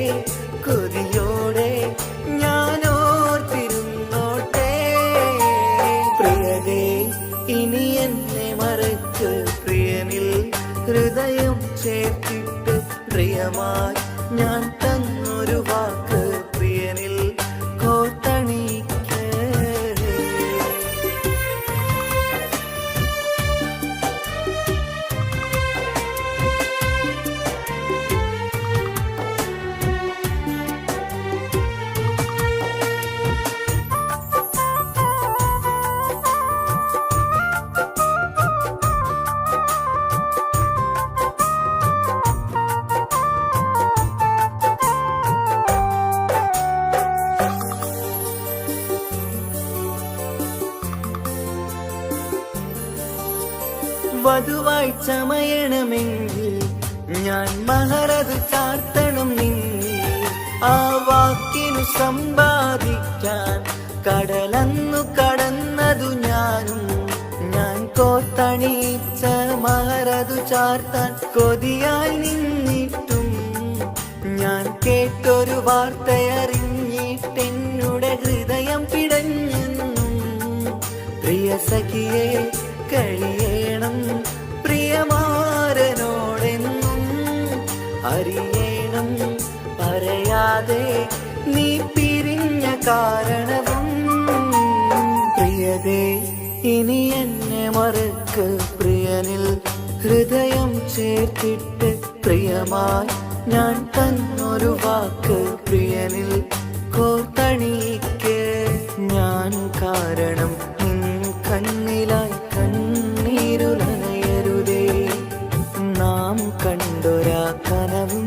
കൊതിയോടെ ഞാൻ ഓർത്തിരുന്നോട്ടെ പ്രിയതേ ഇനി എന്നെ മറക്ക് പ്രിയനിൽ ഹൃദയം ചേർത്തിട്ട് പ്രിയമായി ഞാൻ തന്നൊരു വാക്ക് പ്രിയനിൽ കോർത്തണിക്ക് വധുവായി ചമയണമെങ്കിൽ ഞാൻ മഹറത് ചാർത്തണം നിന്നിൽ ആ വാക്കിനു സമ്പാദിക്കാൻ കടലന്നു കടന്നതു ഞാനും ഞാൻ കോത്തണിച്ച മഹറതു ചാർത്താൻ കൊതിയായി നിന്നിട്ടും ഞാൻ കേട്ടൊരു വാർത്തയറിഞ്ഞിട്ടെന്നുടെ ഹൃദയം പിടഞ്ഞെന്നും പ്രിയ സഖിയെ കഴിയണം പ്രിയമാരനോടെന്നും അറിയണം പറയാതെ നീ പിരിഞ്ഞ കാരണവും പ്രിയതേ ഇനി എന്നെ മറക്ക് പ്രിയനിൽ ഹൃദയം ചേർത്തിട്ട് പ്രിയമായി ഞാൻ തന്നൊരു വാക്ക് പ്രിയനിൽ കോർത്തണിക്ക് ഞാൻ കാരണം നിൻ കണ്ണിലായി കണ്ണീരു നനയരുതേ നാം കണ്ടൊരാ കനവും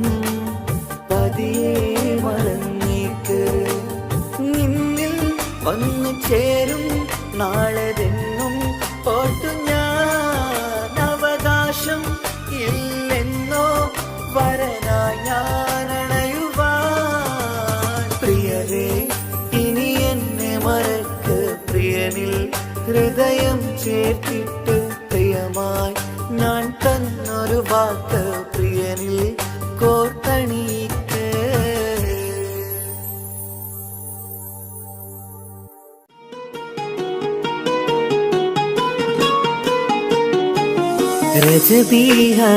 ചേരും നാളെതെന്നും ഓർത്തു ഞാൻ അവകാശം ഇല്ലെന്നോ വരനായി ഞാൻ അണയുവാൻ പ്രിയരേ ഇനി എന്നെ മറക്ക് പ്രിയനിൽ ഹൃദയം ചേർത്തിട്ട് പ്രിയമായി ഞാൻ തന്നൊരു വാക്ക് പ്രിയനിൽ കോർത്തണിക്ക്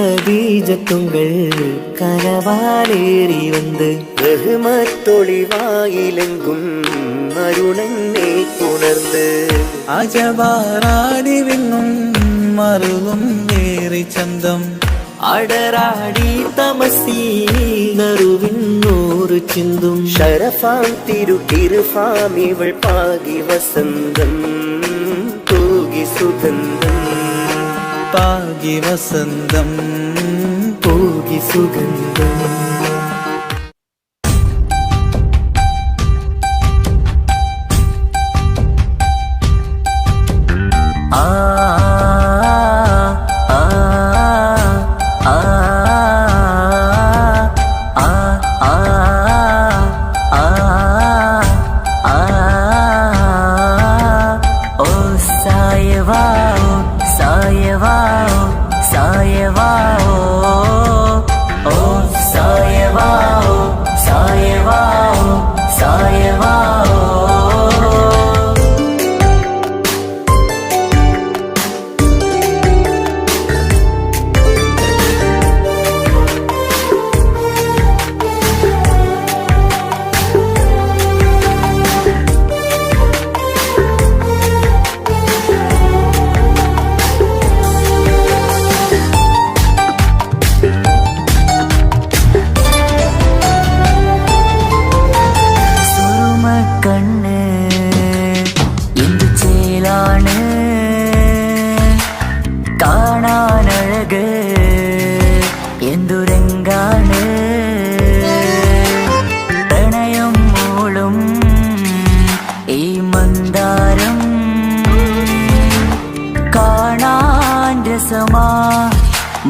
ரஜபீஜத்துங்கள் கனவாலேறி வந்து ரஹ்மத்தொளிவாயிலெங்கும் அருணனை உணர்ந்து അജവാറാടി വിണ്ണും മറുകും ഏറി ചന്തം അടരാടി തമസീനറുവിന്നൂറ് ചിന്തും ഷരഫാം തിരുക്കിരുഫാം ഇവൾ പാകി വസന്തം തൂകി സുഗന്ധം പാകി വസന്തം തൂകി സുഗന്ധം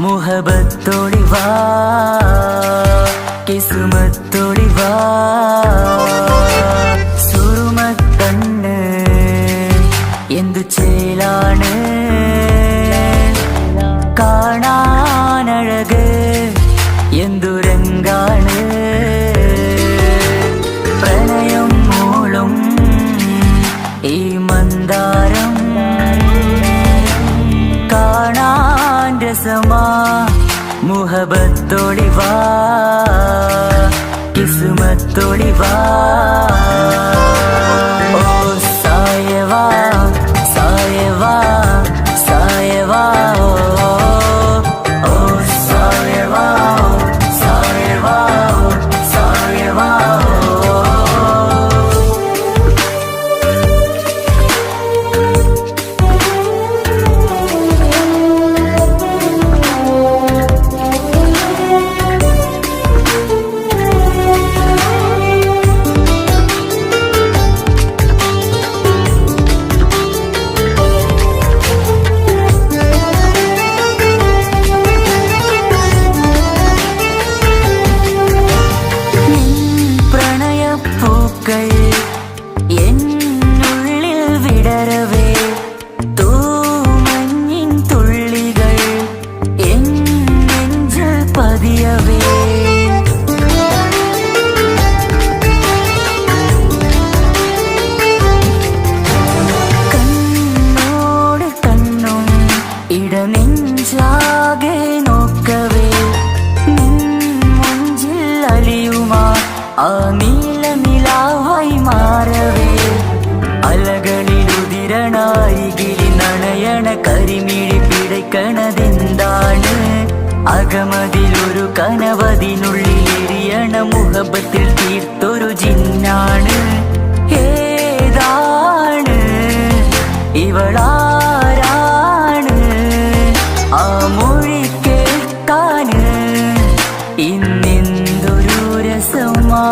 മുഹബത്തൊളിവാ കിസ്മത്തൊളിവാ സുറുമക്കണ്ണ് എന്തു ചേലാണ് കാണാനഴക് എന്തുരങ്കാണ് പ്രണയം മൂളും ഈ മന്ദാരം കാണാൻ രസമാ മുഹബത്തൊളിവാ കിസ്മത്തൊളിവാ ഓ സായവാ സായവാ സായവാ ഓ സായവാ സായവാ സായവാ എന്നുള്ളിൽ വിടരവേ തൂമഞ്ഞിൻ തുള്ളികൾ എൻ നെഞ്ചിൽ പതിയവേ കണ്ണോട് കണ്ണും ഇടനെഞ്ചാകെ നോക്കവേ മുഞ്ചിൽ അലിയുമാ ആ നീല നിലാവായി മാറവേ അലകളിലുതിരണാരികിലി നണയണ കരിമിഴി പിടയ്ക്കണതെന്താണ് അകമതിലൊരു കനവതിനുള്ളിൽ എരിയണ മുഹബത്തിൽ തീർത്തൊരു ജിന്നാണ് ഏതാണ് ഇവളാരാണ് ആ മൊഴി കേൾക്കാന് ഇന്നെന്തൊരു രസമാ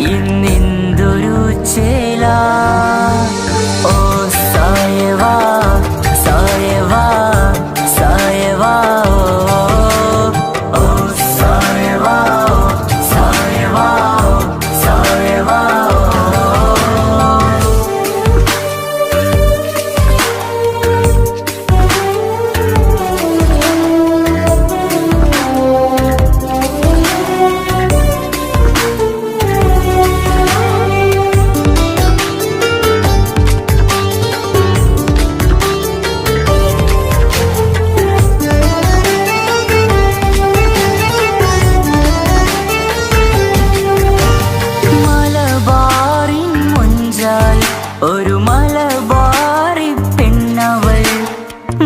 ഇന്നെന്തൊരു ചേല സായവാ സായവാ സായവാ ഓ സായവാ സായവാ സായവാ ഒരു മലബാറി പെണ്ണവൾ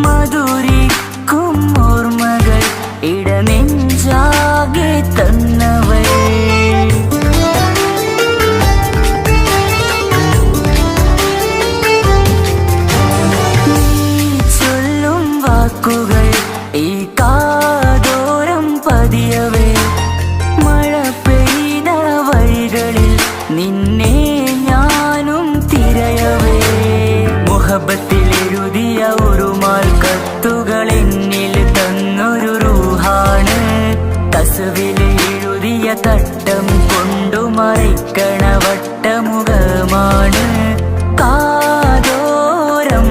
മധുരിക്കും ഓർമ്മകൾ ഇടനെഞ്ചാകെ തന്നവൾ ചൊല്ലും വാക്കുകൾ ഈ കാതോരം പതിയവേ മഴ പെയ്ത വഴികളിൽ നിന്നെ മുഹബത്തിലെഴുതിയ ഒരു മാൽ കത്തുകൾ എന്നിൽ തന്നൊരു റൂഹാണ് കസവിലെഴുതിയ തട്ടം കൊണ്ടു മറയ്ക്കണ വട്ടമുഖമാണ് കാതോരം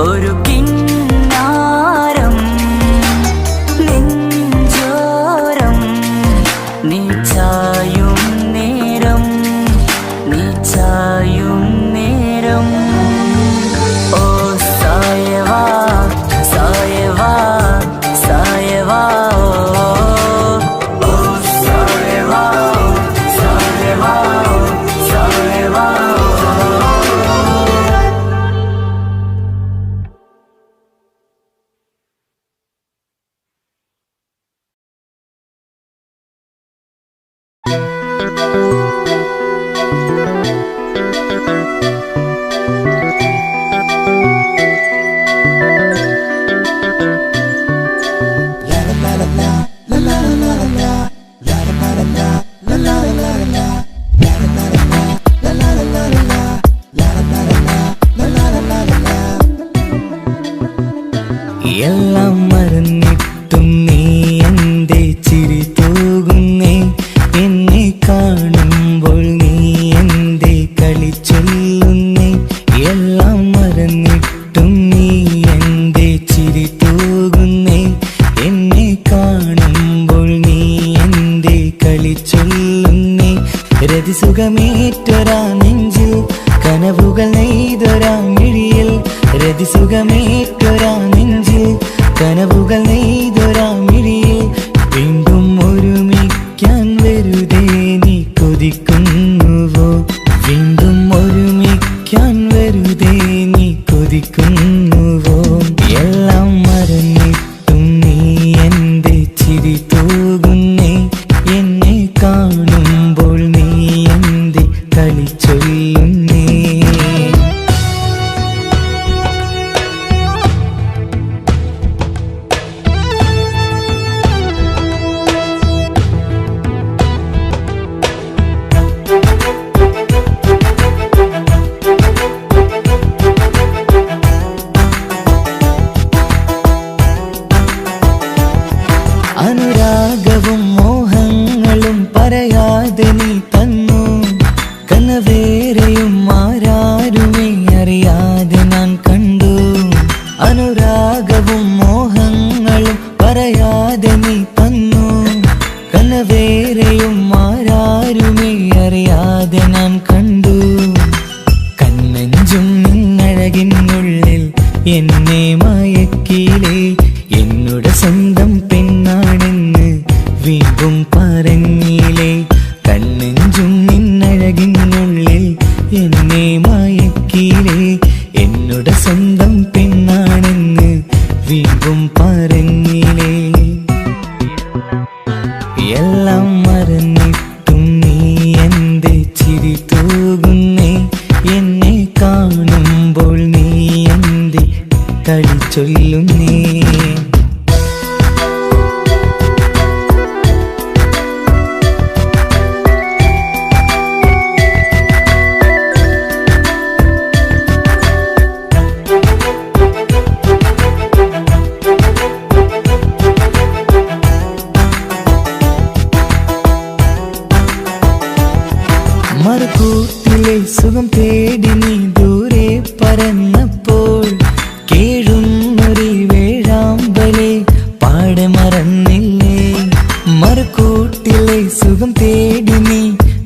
ഒരു കിന്നാരം നെഞ്ചോരം നീ ചായും നേരം നീ ചായും നേരം ഓ സായവാ സായവാ സായവാ ഓ സായവാ സായവാ സായവാ എല്ലാം മറന്നിട്ടും നീ എന്റെ ചിരി തൂകുന്നേ എന്നെ കാണുമ്പോൾ നീ എന്റെ കളി ചൊല്ലുന്നേ എല്ലാം മറന്നിട്ടും നീ എന്റെ ചിരി തൂകുന്നേ എന്നെ കാണുമ്പോൾ നീ എന്റെ കളി ചൊല്ലുന്നേ രതിസുഖമേറ്റൊരാ നെഞ്ചിൽ കനവുകൾ നെയ്തൊരാ മിഴിയിൽ രതിസുഖമേറ്റൊരാ നെഞ്ചിൽ കനവുകൾ നെയ്തൊരാ മിഴിയിൽ വീണ്ടും ഒരുമിക്കാൻ വെറുതെ നീ കൊതിക്കുന്നുവോ വീണ്ടും ഒരുമിക്കാൻ വെറുതെ നീ കൊതിക്കുന്നുവോ എല്ലാം മറന്നിട്ടും നീ എന്റെ ചിരി തൂകുന്നേ എന്നെ കാണുമ്പോൾ നീ എന്റെ കളി ചൊല്ലുന്നേ അനുരാഗവും മോഹങ്ങളും പറയാതെ നീ തന്നു കനവേറെയും ആരാരുമേ അറിയാതെ ഞാൻ കണ്ടു അനുരാഗവും മോഹങ്ങളും പറയാതെ നീ തന്നു കനവേറെയും ആരാരുമേ അറിയാതെ ഞാൻ കണ്ടു കണ്ണഞ്ചും നിന്നഴകിനുള്ളിൽ എന്നെ മയക്കിലേ എന്നോട് സ്വന്തം പെണ്ണാണെന്ന് വീണ്ടും പറഞ്ഞില്ലേ കണ്ണെഞ്ചും നിന്നഴകിനുള്ളിൽ എന്നെ മയക്കിലേ എന്നോട് സ്വന്തം പെണ്ണാണെന്ന് വീണ്ടും പറഞ്ഞില്ലേ എല്ലാം മറന്നിട്ടും നീ എന്റെ ചിരി തൂകുന്നേ എന്നെ കാണുമ്പോൾ നീ എന്റെ കളി ചൊല്ലുന്നേ മറുകൂട്ടിലെ സുഖം തേടി നീ ദൂരെ പറന്നപ്പോൾ കേഴുന്നൊരു വേഴാമ്പലെ പാടെ മറന്നില്ലേ. മറുകൂട്ടിലെ സുഖം തേടി നീ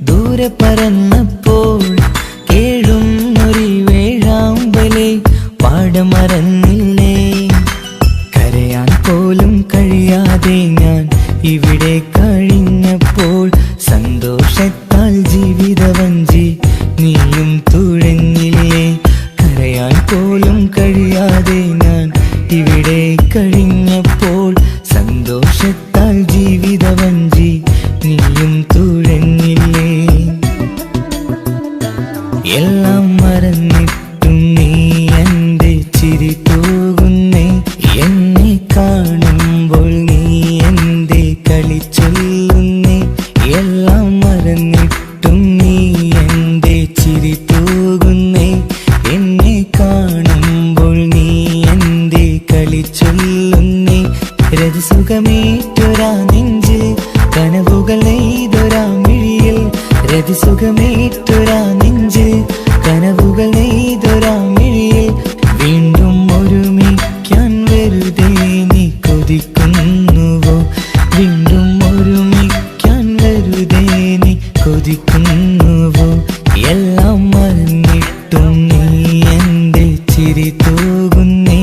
ദൂരെ പറന്നപ്പോൾ കേഴുന്നൊരു വേഴാമ്പലെ പാടെ മറന്നില്ലേ. കരയാൻ പോലും കഴിയാതെ ഞാൻ ഇവിടെ കഴിഞ്ഞപ്പോൾ സന്തോഷത്താൽ ജീവിതവഞ്ചി നീയും തുഴഞ്ഞില്ലേ. കരയാൻ പോലും കഴിയാതെ ഞാൻ ഇവിടെ കഴിഞ്ഞപ്പോൾ സന്തോഷത്താൽ ജീവിതവഞ്ചി നീയും തുഴഞ്ഞില്ലേ. എല്ലാം മറന്നിട്ടും നീ എൻ്റെ ചിരി തൂകുന്നേ. എന്നെ കാണുമ്പോൾ നീ എൻ്റെ കളി ചൊല്ലുന്നേ. എല്ലാം മറന്നിട്ടും നീ എൻ്റെ ചിരി തൂകുന്നേ. എന്നെ കാണുമ്പോൾ നീ എൻ്റെ കളി ചൊല്ലുന്നേ. രതിസുഖമേറ്റൊരാ നെഞ്ചിൽ കനവുകൾ നെയ്തൊരാ മിഴിയിൽ. രതിസുഖമേറ്റൊരാ നെഞ്ചിൽ കനവുകൾ നെയ്തൊരാ മിഴിയിൽ. വീണ്ടും ഒരുമിക്കാൻ വെറുതെ നീ കൊതിക്കുന്നുവോ. വീണ്ടും ഒരുമിക്കാൻ വെറുതെ നീ കൊതിക്കുന്നുവോ. എല്ലാം മറന്നിട്ടും നീ എൻ്റെ ചിരി തൂകുന്നേ.